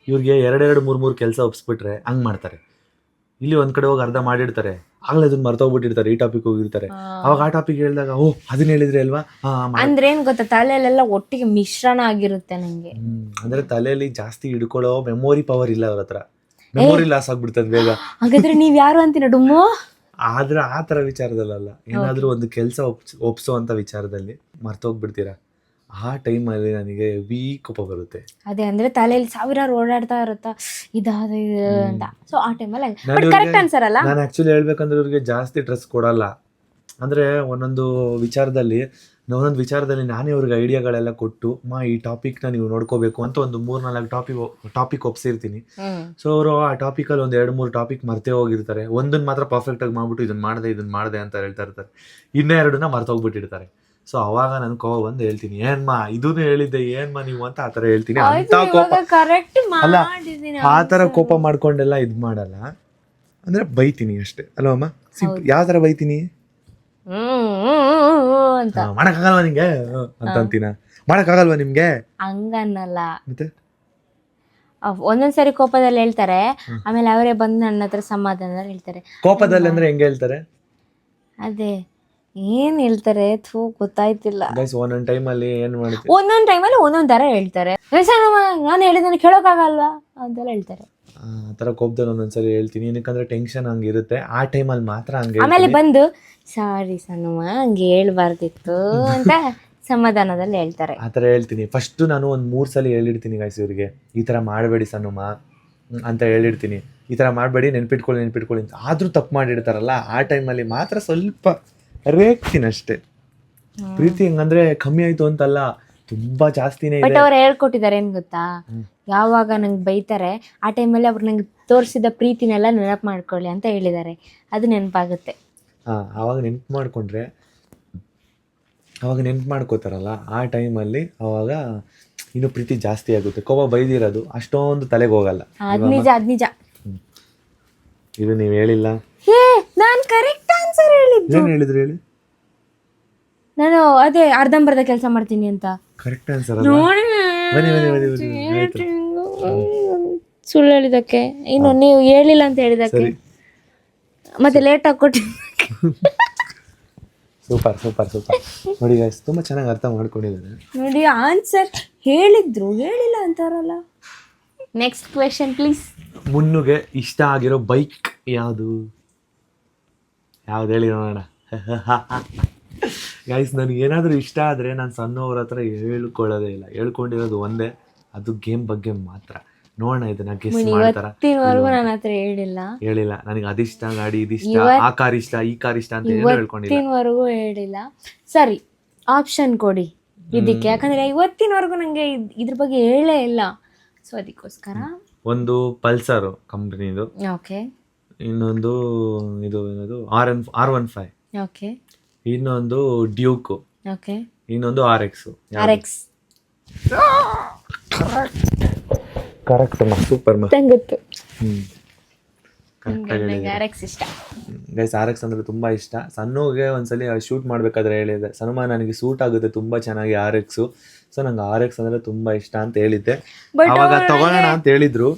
ಇವ್ರಿಗೆ 2-3 ಕೆಲಸ ಒಪ್ಸ್ಬಿಟ್ರೆ ಹಂಗ್ ಮಾಡ್ತಾರೆ. ಇಲ್ಲಿ ಒಂದ್ ಕಡೆ ಹೋಗಿ ಅರ್ಧ ಮಾಡಿರ್ತಾರೆ, ಆಗ್ಲೇ ಅದನ್ನ ಮರ್ತೋಗ್ಬಿಟ್ಟಿರ್ತಾರೆ, ಈ ಟಾಪಿಕ್ ಹೋಗಿರ್ತಾರೆ. ಅವಾಗ ಆ ಟಾಪಿಕ್ ಹೇಳಿದಾಗ ಓ ಅದನ್ನ ಹೇಳಿದ್ರೆ ಅಲ್ವಾ. ಅಂದ್ರೆ ಏನ್ ಗೊತ್ತಾ, ತಲೆಯಲ್ಲೆಲ್ಲ ಒಟ್ಟಿಗೆ ಮಿಶ್ರಣ ಆಗಿರುತ್ತೆ ನಂಗೆ. ಅಂದ್ರೆ ತಲೆಯಲ್ಲಿ ಜಾಸ್ತಿ ಹಿಡ್ಕೊಳ್ಳೋ ಮೆಮೊರಿ ಪವರ್ ಇಲ್ಲ ಅವ್ರ ಹತ್ರ, ಮೆಮೊರಿ ಲಾಸ್ ಆಗ್ಬಿಡ್ತದೆ ಬೇಗ. ಹಾಗಾದ್ರೆ ನೀವ್ ಯಾರು ಅಂತೀನ ಡುಮ್ಮು? ಆದ್ರೆ ಆ ತರ ವಿಚಾರದಲ್ಲ, ಏನಾದ್ರೂ ಒಂದು ಕೆಲಸ ಒಪ್ಸೋ ಅಂತ ವಿಚಾರದಲ್ಲಿ ಮರ್ತೋಗ್ಬಿಡ್ತೀರಾ. ಆ ಟೈಮಲ್ಲಿ ನನಗೆ ಕೋಪ ಬರುತ್ತೆ. ಅದೇ ಅಂದ್ರೆ ತಲೆಯಲ್ಲಿ ಸಾವಿರಾರು ಓಡಾಡ್ತಾ ಇರುತ್ತಾ ಇದಾದ ಅಂತ. ಸೊ ಆ ಟೈಮಲ್ಲಿ ಕರೆಕ್ಟ್ ಆನ್ಸರ್ ಅಲ್ಲ. ನಾನು ಆಕ್ಚುಲಿ ಹೇಳ್ಬೇಕಂದ್ರೆ ಇವ್ರಿಗೆ ಜಾಸ್ತಿ ಟ್ರಸ್ಟ್ ಕೊಡಲ್ಲ. ಅಂದ್ರೆ ಒಂದೊಂದು ವಿಚಾರದಲ್ಲಿ ನಾನೇ ಅವ್ರಿಗೆ ಐಡಿಯಾಗಳೆಲ್ಲ ಕೊಟ್ಟು ಈ ಟಾಪಿಕ್ನ ನೀವು ನೋಡ್ಕೋಬೇಕು ಅಂತ ಒಂದು 3-4 ಟಾಪಿಕ್ ಒಪ್ಸಿರ್ತೀನಿ. ಸೊ ಅವರು ಆ ಟಾಪಿಕಲ್ಲಿ ಒಂದು 2-3 ಟಾಪಿಕ್ ಮರ್ತೇ ಹೋಗಿರ್ತಾರೆ. ಒಂದನ್ನ ಮಾತ್ರ ಪರ್ಫೆಕ್ಟ್ ಆಗಿ ಮಾಡ್ಬಿಟ್ಟು ಇದನ್ನ ಮಾಡಿದೆ ಅಂತ ಹೇಳ್ತಾ ಇರ್ತಾರೆ, ಇನ್ನೆರಡನ್ನ ಮರ್ತೋಗ್ಬಿಟ್ಟಿರ್ತಾರೆ. ಸೊ ಅವಾಗ ನನ್ ಕೋಪ ಬಂದು ಹೇಳ್ತೀನಿ, ಏನ್ಮಾ ಇದನ್ನು ಹೇಳಿದ್ದೆ ಏನ್ಮಾ ನೀವು ಅಂತ ಆತರ ಹೇಳ್ತೀನಿ. ಅಂತ ಕೋಪ ಅಲ್ಲ, ಆತರ ಕೋಪ ಮಾಡ್ಕೊಂಡೆಲ್ಲ ಇದ್ ಮಾಡಲ್ಲ, ಅಂದ್ರೆ ಬೈತೀನಿ ಅಷ್ಟೇ ಅಲ್ವಮ್ಮ. ಯಾವ ತರ ಬೈತೀನಿ? ಮಾಡಕ್ಕಾಗಲ್ವಾ ನಿಮ್ಗೆ ಅಂತ ಅಂತೀನ? ಮಾಡಕ್ಕಾಗಲ್ವಾ ನಿಮ್ಗೆ ಹಂಗನ್ನಲ್ಲ. ಮತ್ತೆ ಒಂದೊಂದ್ಸರಿ ಕೋಪದಲ್ಲಿ ಹೇಳ್ತಾರೆ, ಆಮೇಲೆ ಅವರೇ ಬಂದು ನನ್ನ ಹತ್ರ ಸಮಾಧಾನದಲ್ಲಿ ಹೇಳ್ತಾರೆ. ಕೋಪದಲ್ಲಿ ಅಂದ್ರೆ ಹೆಂಗೆ ಹೇಳ್ತಾರೆ? ಅದೇ ಏನ್ ಹೇಳ್ತಾರೆ ಗೊತ್ತಾಯ್ತಿಲ್ಲ. ಒಂದೊಂದ್ ಟೈಮಲ್ಲಿ ಏನ್ ಮಾಡ್ತೀವಿ, ಒಂದೊಂದ್ ಟೈಮಲ್ಲಿ ಒಂದೊಂದ್ ತರ ಹೇಳ್ತಾರೆ. ನಾನು ಹೇಳಿದ್ರೆ ಕೇಳೋಕ್ಕಾಗಲ್ವಾ ಅಂತೆಲ್ಲ ಹೇಳ್ತಾರೆ. ಆ ತರ ಕೋಪದಲ್ಲಿ ಒಂದೊಂದ್ಸರಿ ಹೇಳ್ತೀನಿ, ಏನಕ್ಕಂದ್ರೆ ಟೆನ್ಷನ್ ಹಂಗಿರುತ್ತೆ ಆ ಟೈಮಲ್ಲಿ ಮಾತ್ರ ಹಂಗೆ. ಆಮೇಲೆ ಬಂದು ಸಾರಿ ಸನುಮ ಹಂಗೆ ಹೇಳ್ಬಾರ್ದಿತ್ತು ಅಂತ ಸಮಾಧಾನದಲ್ಲಿ ಹೇಳ್ತಾರೆ. ಆ ಥರ ಹೇಳ್ತೀನಿ. ಫಸ್ಟ್ ನಾನು ಒಂದು 3 ಸಲ ಹೇಳಿರ್ತೀನಿ ಗಾಯ್ಸ್ ಇವ್ರಿಗೆ, ಈ ಥರ ಮಾಡಬೇಡಿ ಸನುಮ ಅಂತ ಹೇಳಿರ್ತೀನಿ, ಈ ಥರ ಮಾಡಬೇಡಿ, ನೆನ್ಪಿಟ್ಕೊಳ್ಳಿ ಅಂತ. ಆದರೂ ತಪ್ಪು ಮಾಡಿರ್ತಾರಲ್ಲ ಆ ಟೈಮಲ್ಲಿ ಮಾತ್ರ ಸ್ವಲ್ಪ ರೇಗ್ತೀನಿ ಅಷ್ಟೇ. ಪ್ರೀತಿ ಹೆಂಗಂದ್ರೆ ಕಮ್ಮಿ ಆಯ್ತು ಅಂತಲ್ಲ, ತುಂಬಾ ಜಾಸ್ತಿನೇ ಇದೆ. ಬಟ್ ಅವ್ರು ಹೇಳ್ಕೊಟ್ಟಿದ್ದಾರೆ ಏನ್ ಗೊತ್ತಾ, ಯಾವಾಗ ನಂಗೆ ಬೈತಾರೆ ಆ ಟೈಮಲ್ಲಿ ಅವ್ರು ನಂಗೆ ತೋರಿಸಿದ ಪ್ರೀತಿನೆಲ್ಲ ನೆನಪು ಮಾಡ್ಕೊಳ್ಳಿ ಅಂತ ಹೇಳಿದ್ದಾರೆ. ಅದು ನೆನಪಾಗುತ್ತೆ. ಆವಾಗ ನೆನ್ಪು ಮಾಡ್ಕೋತಾರಲ್ಲ ಆ ಟೈಮಲ್ಲಿ ಅವಾಗ ಇನ್ನು ಪ್ರೀತಿ ಜಾಸ್ತಿ ಆಗುತ್ತೆ. ಕೋಪ ಬೈದಿರೋದು ಅಷ್ಟೊಂದು ತಲೆಗೆ ಹೋಗಲ್ಲ. ಅದ್ ನಿಜ. ಇದು ನೀವು ಹೇಳಿಲ್ಲ, ನಾನು ಕರೆಕ್ಟ್ ಆನ್ಸರ್ ಹೇಳಿದ್ದು. ಏನ್ ಹೇಳಿದ್ರು ಹೇಳಿ? ನಾನು ಅದೇ ಅರ್ಧಂಬರ್ಧ ಕೆಲಸ ಮಾಡ್ತೀನಿ ಅಂತ. ಕರೆಕ್ಟ್ ಆನ್ಸರ್ ಸುಳ್ಳು ಹೇಳಿದಕ್ಕೆ, ಇನ್ನು ನೀವು ಹೇಳಿಲ್ಲ ಅಂತ ಹೇಳಿದಕ್ಕೆ, ಮತ್ತೆ ಲೇಟ್ ಆಗಿ ಸೂಪರ್ ನೋಡಿ ಗೈಸ್, ತುಂಬಾ ಚೆನ್ನಾಗಿ ಅರ್ಥ ಮಾಡ್ಕೊಂಡಿದ್ದಾರೆ ನೋಡಿ. ಆನ್ಸರ್ ಹೇಳಿಲ್ಲ ಅಂತಾರಲ್ಲ. Next question please. ಮುನ್ನುಗೆ ಇಷ್ಟ ಆಗಿರೋ ಬೈಕ್ ಯಾವುದು ಹೇಳಿ ನೋಡೋಣ. ಗೈಸ್ ನನಗೆ ಏನಾದರೂ ಇಷ್ಟ ಆದರೆ ನಾನು ಸಣ್ಣವ್ರ ಹತ್ರ ಹೇಳ್ಕೊಳ್ಳೋದೇ ಇಲ್ಲ. ಹೇಳ್ಕೊಂಡಿರೋದು ಒಂದೇ, ಅದು ಗೇಮ್ ಬಗ್ಗೆ ಮಾತ್ರ. ನೋಡೋಣ ಇದನ್ನ ಗೆಸ್ ಮಾಡ್ತಾರ. ನನ್ನ ಹತ್ರ ಹೇಳಿಲ್ಲ ನನಗೆ ಅದಿಷ್ಟ, ಗಾಡಿ ಇದಿಷ್ಟ, ಆ ಕಾರ್ ಇಷ್ಟ, ಈ ಕಾರ್ ಇಷ್ಟ ಅಂತ ಇವತ್ತಿನವರೆಗೂ ಹೇಳಿಲ್ಲ. ಸರಿ, ಆಪ್ಷನ್ ಕೊಡಿ ಇದಕ್ಕೆ, ಯಾಕಂದ್ರೆ ಇವತ್ತಿನವರೆಗೂ ನಂಗೆ ಇದ್ರ ಬಗ್ಗೆ ಹೇಳೇ ಇಲ್ಲ. ಸೊ ಅದಕ್ಕೋಸ್ಕರ ಒಂದು ಪಲ್ಸರ್ ಕಂಪ್ನಿದು, ಓಕೆ, ಇನ್ನೊಂದು ಇದು ಏನದು R15, ಓಕೆ, ಇನ್ನೊಂದು ಡ್ಯೂಕ್, ಓಕೆ, ಇನ್ನೊಂದು RX. ಕರೆಕ್ಟ್ ಸೂಪರ್ ಗೊತ್ತು. ಗೈಸ್ RX ಅಂದ್ರೆ ತುಂಬಾ ಇಷ್ಟ. ಸಣ್ಣಗೆ ಒಂದ್ಸಲಿ ಶೂಟ್ ಮಾಡ್ಬೇಕಾದ್ರೆ ಹೇಳಿದ್ದೆ, ಸನುಮ ನನಗೆ ಸೂಟ್ ಆಗುತ್ತೆ ತುಂಬಾ ಚೆನ್ನಾಗಿ RX, ಸೊ ನಂಗೆ RX ಅಂದ್ರೆ ತುಂಬಾ ಇಷ್ಟ ಅಂತ ಹೇಳಿದ್ದೆ. ಅವಾಗ ತಗೊಳ್ಳೋಣ ಅಂತ ಹೇಳಿದ್ರು,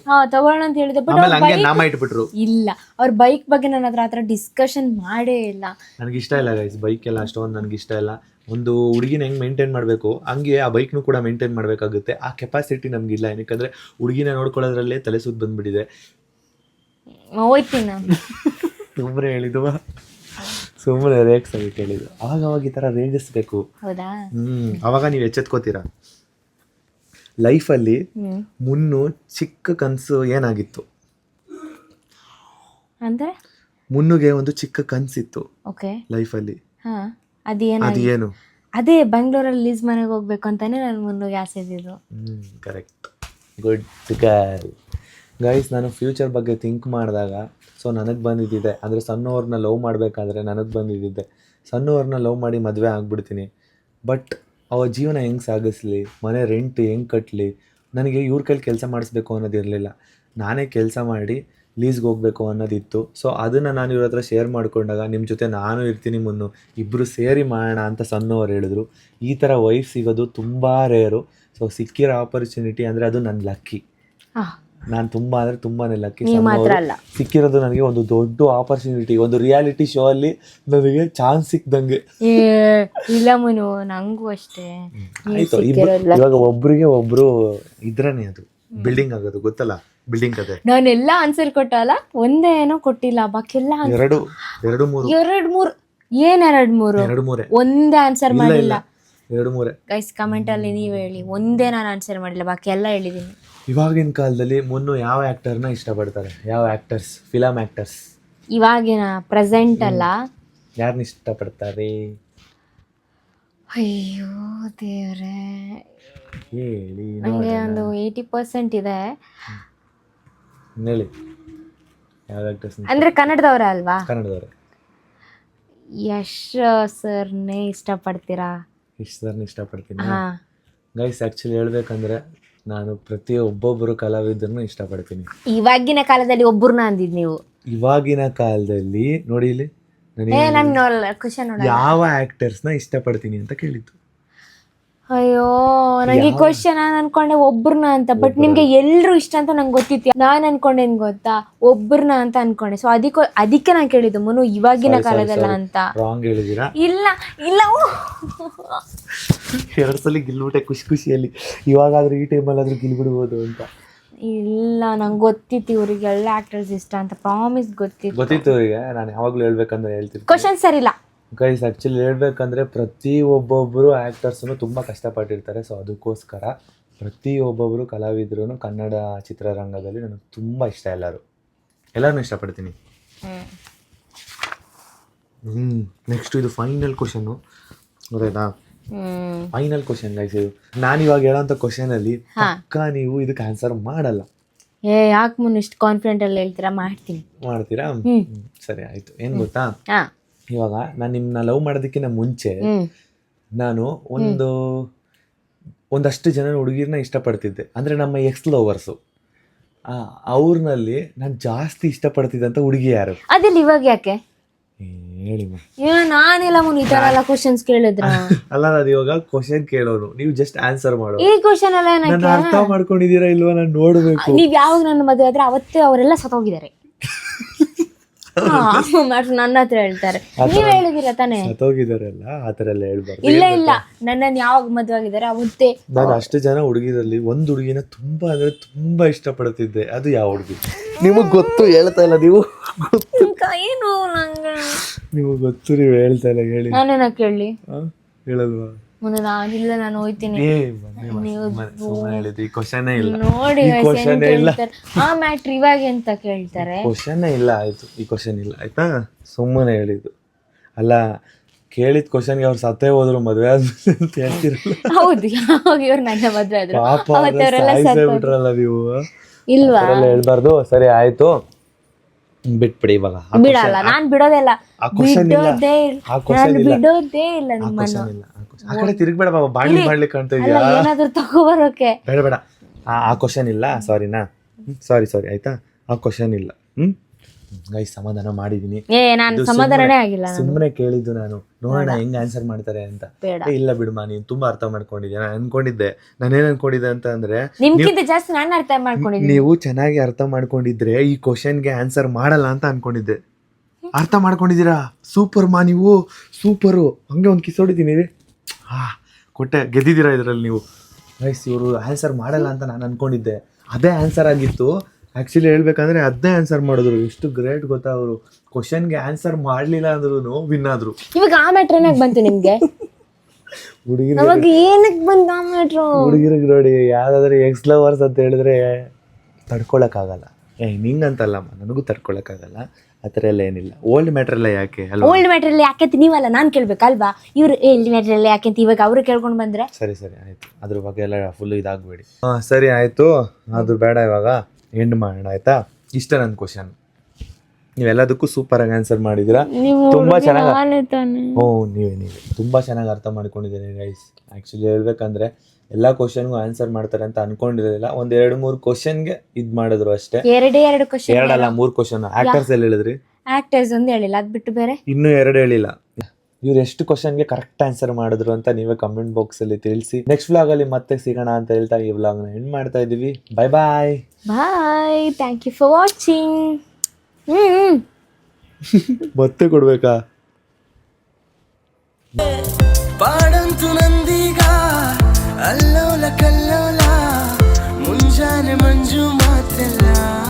ಆಮೇಲೆ ನಾಮ ಇಟ್ಬಿಟ್ರು. ಇಲ್ಲ, ಅವ್ರ ಬೈಕ್ ಬಗ್ಗೆ ನನ್ನ ಹತ್ರ ಆತರ ಡಿಸ್ಕಷನ್ ಮಾಡೇ ಇಲ್ಲ. ನನಗೆ ಇಷ್ಟ ಇಲ್ಲ ಗೈಸ್ ಬೈಕ್ ಎಲ್ಲ, ಅಷ್ಟೊಂದು ನನಗೆ ಇಷ್ಟ ಇಲ್ಲ. ಒಂದು ಹುಡುಗಿನ ಹೆಂಗೆ ಮೇಂಟೈನ್ ಮಾಡಬೇಕು ಹಂಗೆ ಆ ಬೈಕ್ನು ಕೂಡ ಮೇಂಟೈನ್ ಮಾಡಬೇಕಾಗುತ್ತೆ. ಆ ಕೆಪಾಸಿಟಿ ನಮಗಿಲ್ಲ, ಏನಕ್ಕಂದ್ರೆ ಹುಡುಗಿನ ನೋಡ್ಕೊಳ್ಳೋದ್ರಲ್ಲೇ ತಲೆ ಸುತ್ತ ಬಂದ್ಬಿಟ್ಟಿದೆ. ಹೋಯ್ತೀನಿ ನಾನು ಒಬ್ಬರೇ ಹೇಳಿದ್ವಾ. ಸುಮ್ಮನೆ ರೇಗ್ಸಲ್ಲಿ ಕೇಳಿದ್ದು. ಅವಾಗ ಈ ಥರ ರೇಗಿಸ್ಬೇಕು. ಹೌದಾ? ಅವಾಗ ನೀವು ಎಚ್ಚೆತ್ಕೋತೀರಾ. ಲೈಫಲ್ಲಿ ಮುನ್ನು ಚಿಕ್ಕ ಕನಸು ಏನಾಗಿತ್ತು ಅಂದ್ರೆ? ಮುನ್ನುಗೆ ಒಂದು ಚಿಕ್ಕ ಕನಸಿತ್ತು ಓಕೆ ಲೈಫಲ್ಲಿ. ಹಾ, ಅದೇನು? ಅದೇ ಬೆಂಗಳೂರಲ್ಲಿ ಲೀಸ್ ಮನೆಗೆ ಹೋಗ್ಬೇಕು ಅಂತಾನೆ ನಾನು ಮುನ್ನುಗೆ ಆಸೆ ಇದ್ದಿದ್ದು. Correct, good girl. ಗೈಸ್, ನಾನು ಫ್ಯೂಚರ್ ಬಗ್ಗೆ ಥಿಂಕ್ ಮಾಡಿದಾಗ ನನಗೆ ಬಂದಿದ್ದಿದೆ, ಅಂದರೆ ಸಣ್ಣವ್ರನ್ನ ಲವ್ ಮಾಡಬೇಕಾದ್ರೆ ನನಗೆ ಬಂದಿದ್ದಿದೆ, ಸಣ್ಣವ್ರನ್ನ ಲವ್ ಮಾಡಿ ಮದುವೆ ಆಗ್ಬಿಡ್ತೀನಿ, ಬಟ್ ಅವ ಜೀವನ ಹೆಂಗೆ ಸಾಗಿಸ್ಲಿ, ಮನೆ ರೆಂಟ್ ಹೆಂಗೆ ಕಟ್ಟಲಿ, ನನಗೆ ಇವ್ರ ಕೈಲಿ ಕೆಲಸ ಮಾಡಿಸ್ಬೇಕು ಅನ್ನೋದಿರಲಿಲ್ಲ. ನಾನೇ ಕೆಲಸ ಮಾಡಿ ಲೀಸ್ಗೆ ಹೋಗಬೇಕು ಅನ್ನೋದಿತ್ತು. ಸೊ ಅದನ್ನು ನಾನು ಇವ್ರ ಹತ್ರ ಶೇರ್ ಮಾಡ್ಕೊಂಡಾಗ ನಿಮ್ಮ ಜೊತೆ ನಾನು ಇರ್ತೀನಿ ಮುನ್ನು, ಇಬ್ಬರು ಸೇರಿ ಮಾಡೋಣ ಅಂತ ಸಣ್ಣವ್ರು ಹೇಳಿದ್ರು. ಈ ಥರ ವೈಫ್ ಸಿಗೋದು ತುಂಬ ರೇರು. ಸೊ ಸಿಕ್ಕಿರೋ ಆಪರ್ಚುನಿಟಿ ಅಂದರೆ ಅದು ನನ್ನ ಲಕ್ಕಿ. ನಾನು ತುಂಬ ಅಂದರೆ ತುಂಬಾ ಲಕ್ಕಿ. ಸಿಕ್ಕಿರೋದು ನನಗೆ ಒಂದು ದೊಡ್ಡ ಆಪರ್ಚುನಿಟಿ. ಒಂದು ರಿಯಾಲಿಟಿ ಶೋ ಅಲ್ಲಿ ನನಗೆ ಚಾನ್ಸ್ ಸಿಕ್ದಂಗೆ. ಇಲ್ಲ ಮುನು, ನಂಗೂ ಅಷ್ಟೇ. ಆಯ್ತು, ಇವಾಗ ಒಬ್ರಿಗೆ ಒಬ್ರು ಇದ್ರೇನೆ ಅದು ಬಿಲ್ಡಿಂಗ್ ಆಗೋದು, ಗೊತ್ತಲ್ಲ ಬಿಲ್ಡಿಂಗ್ ಕತೆ. ನಾನೆಲ್ಲ ಆನ್ಸರ್ ಕೊಟ್ಟಲ್ಲ, ಒಂದೇ ಏನೋ ಕೊಟ್ಟಿಲ್ಲ, ಬಾಕಿಲ್ಲ ಎರಡು ಮೂರು ಒಂದೇ ಆನ್ಸರ್ ಮಾಡಿಲ್ಲ. 2-3 ಗೈಸ್ ಕಮೆಂಟ್ ಅಲ್ಲಿ ನೀವು ಹೇಳಿ, ಒಂದೇ ನಾನು ಆನ್ಸರ್ ಮಾಡಿಲ್ಲ, ಬಾಕಿ ಎಲ್ಲ ಹೇಳಿದೀನಿ. ಇವಾಗಿನ ಕಾಲದಲ್ಲಿ ಮುನ್ನು ಯಾವ ಆಕ್ಟರ್ನ ಇಷ್ಟಪಡ್ತಾರೆ? ಯಾವ ಆಕ್ಟರ್ಸ್, ಫಿಲಮ್ ಆಕ್ಟರ್ಸ್? ಇವಾಗಿನ ಪ್ರೆಸೆಂಟ್ ಅಲ್ಲ, ಯಾರನ್ನ ಇಷ್ಟಪಡ್ತಾರೆ? ಅಯ್ಯೋ ದೇವ್ರೆ, ಹೇಳಿ. ನನಗೆ ಒಂದು 80% ಇದೆ. ಹೇಳಿ, ಯಾವ ಆಕ್ಟರ್ಸ್ ಅಂದ್ರೆ ಕನ್ನಡದವರೇ ಅಲ್ವಾ? ಕನ್ನಡದವರೇ. ಯಶ್ ಸರ್ನೇ ಇಷ್ಟಪಡ್ತೀರಾ? ಯಶ್ ಸರ್ನ ಇಷ್ಟಪಡ್ತೀನಿ. ಗೈಸ್, ಆ್ಯಕ್ಚುಲಿ ಹೇಳ್ಬೇಕಂದ್ರೆ ನಾನು ಒಬ್ಬೊಬ್ಬರು ಕಲಾವಿದರನ್ನು ಇಷ್ಟಪಡ್ತೀನಿ. ಇವಾಗಿನ ಕಾಲದಲ್ಲಿ ಒಬ್ಬರನ್ನ ಅಂದಿದ್ ನೀವು? ಇವಾಗಿನ ಕಾಲದಲ್ಲಿ ನೋಡಿ, ಇಲ್ಲಿ ಯಾವ ಆಕ್ಟರ್ಸ್ನ ಇಷ್ಟಪಡ್ತೀನಿ ಅಂತ ಕೇಳಿದ್ದು. ಅಯ್ಯೋ, ನಂಗೆ ಈ ಕ್ವಶನ್ ನಾನು ಅನ್ಕೊಂಡೆ ಒಬ್ಬರನ್ನ ಅಂತ, ಬಟ್ ನಿಮ್ಗೆ ಎಲ್ರು ಇಷ್ಟ ಅಂತ ನಂಗೆ ಗೊತ್ತಿತ್ತು. ನಾನು ಅನ್ಕೊಂಡೆ ಏನ್ ಗೊತ್ತಾ, ಒಬ್ಬರನ್ನ ಅಂತ ಅನ್ಕೊಂಡೆ. ಸೊ ಅದಕ್ಕೆ ನಾನು ಕೇಳಿದ್ದು ಮುನು ಇವಾಗಿನ ಕಾಲದಲ್ಲ ಅಂತ. ರಾಂಗ್ ಹೇಳಿದೀರಾ? ಇಲ್ಲ 2 ಸಲ ಗೆಲ್ಬಿಟ್ಟೆ ಖುಷಿಯಲ್ಲಿ. ಇವಾಗಾದ್ರೂ ಈ ಟೈಮಲ್ಲಿ ಆದ್ರೂ ಗೆಲ್ಬಿಡ್ಬೋದು ಅಂತ. ಇಲ್ಲ, ನಂಗೆ ಗೊತ್ತಿತ್ತು ಇವ್ರಿಗೆ ಎಲ್ಲ ಆಕ್ಟರ್ಸ್ ಇಷ್ಟ ಅಂತ, ಪ್ರಾಮಿಸ್ ಗೊತ್ತಿತ್ತು ಇವರಿಗೆ. ನಾನು ಯಾವಾಗ್ಲೂ ಹೇಳ್ಬೇಕಂದ್ರೆ ಹೇಳ್ತೀನಿ, ಕ್ವಶನ್ ಸರಿಲ್ಲ. ಗೈಸ್, ಆ್ಯಕ್ಚುಲಿ ಹೇಳ್ಬೇಕಂದ್ರೆ ಒಬ್ಬೊಬ್ಬರು ಆ್ಯಕ್ಟರ್ಸನ್ನು ತುಂಬ ಕಷ್ಟಪಟ್ಟಿರ್ತಾರೆ. ಸೊ ಅದಕ್ಕೋಸ್ಕರ ಒಬ್ಬೊಬ್ಬರು ಕಲಾವಿದರು ಕನ್ನಡ ಚಿತ್ರರಂಗದಲ್ಲಿ ನನಗೆ ತುಂಬ ಇಷ್ಟ. ಎಲ್ಲರನ್ನೂ ಇಷ್ಟಪಡ್ತೀನಿ. ನೆಕ್ಸ್ಟ್ ಇದು ಫೈನಲ್ ಕ್ವಶನ್ನು, ಗೊತ್ತಾಯ್ತಾ? ಫೈನಲ್ ಕ್ವಶನ್ ಗೈಸ್ ಇದು. ನಾನು ಇವಾಗ ಹೇಳೋಂಥ ಕ್ವಶನಲ್ಲಿ ಪಕ್ಕ ನೀವು ಇದಕ್ಕೆ ಆನ್ಸರ್ ಮಾಡಲ್ಲ. ಯಾಕೆ ಮುನ್ನ ಇಷ್ಟು ಕಾನ್ಫಿಡೆಂಟ್ ಅಲ್ಲಿ ಹೇಳ್ತೀರಾ? ಮಾಡ್ತೀರಾ? ಸರಿ ಆಯ್ತು. ಏನು ಗೊತ್ತಾ, ಇವಾಗ ನಾನು ನಿಮ್ಮನ್ನ ಲವ್ ಮಾಡೋದಕ್ಕಿಂತ ಮುಂಚೆ ನಾನು ಒಂದಷ್ಟು ಜನ ಹುಡುಗಿರನ್ನ ಇಷ್ಟಪಡ್ತಿದ್ದೆ. ಅಂದರೆ ನಮ್ಮ ಎಕ್ಸ್ ಲವರ್ಸು. ಅವ್ರನಲ್ಲಿ ನಾನು ಜಾಸ್ತಿ ಇಷ್ಟಪಡ್ತಿದ್ದಂಥ ಹುಡುಗಿ ಯಾರು? ಅದಿಲ್ಲ ಇವಾಗ ಯಾಕೆ ಹೇಳಿ? ನಾನೆಲ್ಲ ಮುನ್ ಈ ತರ ಎಲ್ಲ ಕ್ವಶನ್ಸ್ ಕೇಳಿದ್ರ? ಅಲ್ಲ, ನಾನು ಇವಾಗ ಕ್ವಶನ್ ಕೇಳೋರು, ನೀವು ಜಸ್ಟ್ ಆನ್ಸರ್ ಮಾಡೋ. ಈ ಕ್ವಶನ್ ಎಲ್ಲ ನಾನು ಅರ್ಥ ಮಾಡ್ಕೊಂಡಿದ್ದೀರಾ ಇಲ್ವಾ ನಾನು ನೋಡ್ಬೇಕು. ನೀವ್ ಯಾವಾಗ ನನ್ನ ಮದುವೆ ಆದ್ರೆ ಅವತ್ತೇ ಅವರೆಲ್ಲ ಸತ್ತೋಗಿದ್ದಾರೆ. ನನ್ನ ಹತ್ರ ಹೇಳ್ತಾರೆ, ನೀವ್ ಹೇಳಿದಿರ ತಾನೇ ಸತ್ತೋಗಿದಾರಲ್ಲ, ಆತರ ಎಲ್ಲ ಹೇಳ್ಬಾರ್ದು. ಇಲ್ಲ, ನನ್ನನ್ನು ಯಾವಾಗ ಮದುವೆ ಆಗಿದ್ದಾರೆ ಅವತ್ತೇ. ನಾನು ಅಷ್ಟು ಜನ ಹುಡುಗಿರಲ್ಲಿ ಒಂದು ಹುಡುಗಿನ ತುಂಬಾ ಅಂದ್ರೆ ತುಂಬಾ ಇಷ್ಟಪಡ್ತಿದ್ದೆ. ಅದು ಯಾವ ಹುಡುಗಿ ನಿಮಗ್ ಗೊತ್ತು? ಹೇಳ್ತಾ ಇಲ್ಲ ನೀವು? ಏನು ನಂಗೆ ನಿಮಗ್ ಗೊತ್ತು, ನೀವು ಹೇಳ್ತಾ ಇಲ್ಲ. ಹೇಳಿ, ನಾನೇನ ಕೇಳಿ? ಹೇಳಲ್ವಾ? ನಾನಿಲ್ಲ, ನಾನು ಹೋಯ್ತೀನಿ. ಹೇಳಿದ್ವಿ ಕ್ವಶನ್ ಇಲ್ಲ ನೋಡಿ, ಆ ಮ್ಯಾಟ್ರ್ ಇವಾಗ ಎಂತ ಕೇಳ್ತಾರೆ? ಕ್ವಶನ್ ಇಲ್ಲ. ಆಯ್ತು, ಈ ಕ್ವಶನ್ ಇಲ್ಲ ಆಯ್ತಾ, ಸುಮ್ಮನೆ ಹೇಳಿದ್ದು. ಅಲ್ಲ, ಕೇಳಿದ ಕ್ವಶನ್ಗೆ ಅವ್ರು ಸತ್ತೇ ಹೋದ್ರು ಮದ್ವೆ ಆದ್ಮೇಲೆ ಅಂತ ಹೇಳ್ತಿರಲ್ಲ. ಹೌದು, ಯಾವಾಗ ಇವ್ರು ನನ್ನ ಮದ್ವೆ ಆದ್ರು ಬಿಟ್ರಲ್ಲ ನೀವು. ಇಲ್ವಾ? ಹೇಳ್ಬಾರ್ದು. ಸರಿ ಆಯ್ತು, ಬಿಟ್ಬಿಡಿ. ಇವಾಗ ಬಿಡಲ್ಲ, ನಾನ್ ಬಿಡೋದೇ ಇಲ್ಲ ನಿಮ್ಮನ್ನು. ಆ ಕಡೆ ತಿರುಗ್ಬೇಡ ಬಾಬಾ, ಬಾಂಡಿ ಮಾಡ್ಲಿಕ್ಕೆ ಕಾಣ್ತಾ ಇದೆಯಾ? ಏನಾದ್ರು ತಗೋಬರೋಕೆ ಬೇಡ. ಆ ಕ್ವಶನ್ ಇಲ್ಲ. ಸಾರಿನಾ? ಸಾರಿ ಆಯ್ತಾ, ಆ ಕ್ವಶನ್ ಇಲ್ಲ. ಗೈಸ್, ಸಮಾಧಾನ ಮಾಡಿದೀನಿ. ನಾನು ಸಮಾಧಾನನೇ ಆಗಿಲ್ಲ, ಸುಮ್ಮನೆ ಕೇಳಿದ್ದು ನಾನು, ನೋಡೋಣ ಹೆಂಗ್ ಆನ್ಸರ್ ಮಾಡ್ತಾರೆ ಅಂತ. ಇಲ್ಲ ಬಿಡುಮಾ, ನೀನ್ ತುಂಬಾ ಅರ್ಥ ಮಾಡ್ಕೊಂಡಿದ್ಯಾ. ನಾನು ನಾನೇನ್ ಅನ್ಕೊಂಡಿದ್ದೆ ಅಂತ ಅಂದ್ರೆ, ನಿಮ್ಗಿಂತ ಜಾಸ್ತಿ ನಾನು ಅರ್ಥ ಮಾಡ್ಕೊಂಡಿದ್ದೆ. ನೀವು ಚೆನ್ನಾಗಿ ಅರ್ಥ ಮಾಡ್ಕೊಂಡಿದ್ರೆ ಈ ಕ್ವಶನ್ಗೆ ಆನ್ಸರ್ ಮಾಡಲ್ಲ ಅಂತ ಅನ್ಕೊಂಡಿದ್ದೆ. ಅರ್ಥ ಮಾಡ್ಕೊಂಡಿದ್ದೀರಾ? ಸೂಪರ್ ಮಾ, ನೀವು ಸೂಪರು. ಹಂಗೆ ಒಂದು ಕಿಸ್ ಹೊಡಿತೀನಿ. ಕೊಟ್ಟೆ, ಗೆದ್ದಿದ್ದೀರಾ ಇದರಲ್ಲಿ ನೀವು. ಗೈಸ್, ಇವರು ಆನ್ಸರ್ ಮಾಡಲ್ಲ ಅಂತ ನಾನು ಅನ್ಕೊಂಡಿದ್ದೆ. ಅದೇ ಆನ್ಸರ್ ಆಗಿತ್ತು. ಆ್ಯಕ್ಚುಲಿ ಹೇಳ್ಬೇಕಂದ್ರೆ ಅದನ್ನೇ ಆನ್ಸರ್ ಮಾಡಿದ್ರು. ಎಷ್ಟು ಗ್ರೇಟ್ ಗೊತ್ತಾ ಅವರು. ಕ್ವಶನ್ಗೆ ಆನ್ಸರ್ ಮಾಡಲಿಲ್ಲ ಅಂದ್ರೂ ವಿನ್ ಆದ್ರು. ಇವಾಗ ಆ ಮ್ಯಾಟ್ರ್ ಏನಾಗ ಬಂತು ನಿಮ್ಗೆ? ಹುಡುಗಿರು ಅವಾಗ ಏನಕ್ಕೆ ಬಂತು ಆ ಮ್ಯಾಟ್ರು? ಹುಡುಗಿರಿಗೆ ನೋಡಿ, ಯಾವ್ದಾದ್ರು ಎಕ್ಸ್ ಲವರ್ಸ್ ಅಂತ ಹೇಳಿದ್ರೆ ತಡ್ಕೊಳಕ್ಕಾಗಲ್ಲ. ನಿಂಗಂತಲ್ಲಮ್ಮ, ನನಗೂ ತಡ್ಕೊಳಕ್ಕಾಗಲ್ಲ. ಆ ಥರ ಎಲ್ಲ ಏನಿಲ್ಲ. ಓಲ್ಡ್ ಮ್ಯಾಟ್ರ್ ಎಲ್ಲ ಯಾಕೆ ಅಲ್ವಾ? ಓಲ್ಡ್ ಮ್ಯಾಟ್ರಲ್ಲಿ ಯಾಕೆ ನೀವಲ್ಲ ನಾನು ಕೇಳ್ಬೇಕಲ್ವಾ? ಇವ್ರು ಓಲ್ಡ್ ಮ್ಯಾಟ್ರಲ್ಲಿ ಯಾಕೆ ಅಂತ ಇವಾಗ ಅವರು ಕೇಳ್ಕೊಂಡು ಬಂದ್ರೆ ಸರಿ ಆಯಿತು. ಅದ್ರ ಬಗ್ಗೆ ಎಲ್ಲ ಫುಲ್ ಇದಾಗಬೇಡಿ. ಹಾಂ ಸರಿ ಆಯಿತು, ಅದು ಬೇಡ. ಇವಾಗ ಎಂಡ್ ಮಾಡೋಣ ಆಯಿತಾ? ಇಷ್ಟ ನನ್ನ ಕ್ವಶನ್. ನೀವೆಲ್ಲದಕ್ಕೂ ಸೂಪರಾಗಿ ಆನ್ಸರ್ ಮಾಡಿದ್ದೀರಾ. ತುಂಬ ಚೆನ್ನಾಗಿ ನೀವೇ ತುಂಬ ಚೆನ್ನಾಗಿ ಅರ್ಥ ಮಾಡ್ಕೊಂಡಿದ್ದೀನಿ ಗೈಸ್. ಆ್ಯಕ್ಚುಲಿ ಹೇಳ್ಬೇಕಂದ್ರೆ ಎಲ್ಲ ಕ್ವಶನ್ಗೂ ಆನ್ಸರ್ ಮಾಡ್ತಾರೆ ಅಂತ ಅನ್ಕೊಂಡಿರಲಿಲ್ಲ. 1-2-3 ಕ್ವಶನ್ಗೆ ಇದು ಮಾಡಿದ್ರು ಅಷ್ಟೇ. ಎರಡು ಕ್ವಶನ್, 2 ಅಲ್ಲ 3 ಕ್ವಶನ್. ಆಕ್ಟರ್ಸ್ ಎಲ್ಲ ಹೇಳಿದ್ರಿ? ಆಕ್ಟರ್ಸ್ ಒಂದು ಹೇಳಿಲ್ಲ, ಅದು ಬಿಟ್ಟು ಬೇರೆ ಇನ್ನೂ 2 ಹೇಳಿಲ್ಲ. ಇವ್ರು ಎಷ್ಟು ಕ್ವಶನ್ಗೆ ಕರೆಕ್ಟ್ ಆನ್ಸರ್ ಮಾಡಿದ್ರು ಅಂತ ನೀವೇ ಕಮೆಂಟ್ ಬಾಕ್ಸಲ್ಲಿ ತಿಳಿಸಿ. ನೆಕ್ಸ್ಟ್ ವ್ಲಾಗಲ್ಲಿ ಮತ್ತೆ ಸಿಗೋಣ ಅಂತ ಹೇಳ್ತಾ ಈ ವ್ಲಾಗ್ನ ಎಂಡ್ ಮಾಡ್ತಾ ಇದ್ದೀವಿ. Bye bye bye. Thank you for watching. ಮತ್ತೆ ಕೊಡ್ಬೇಕಾ? ಪಾಡಂತು ನಂದೀಗ ಅಲ್ಲೋಲ ಕಲ್ಲೋಲ ಮುಂಜಾನೆ ಮಂಜು ಮಾತೆಲ್ಲ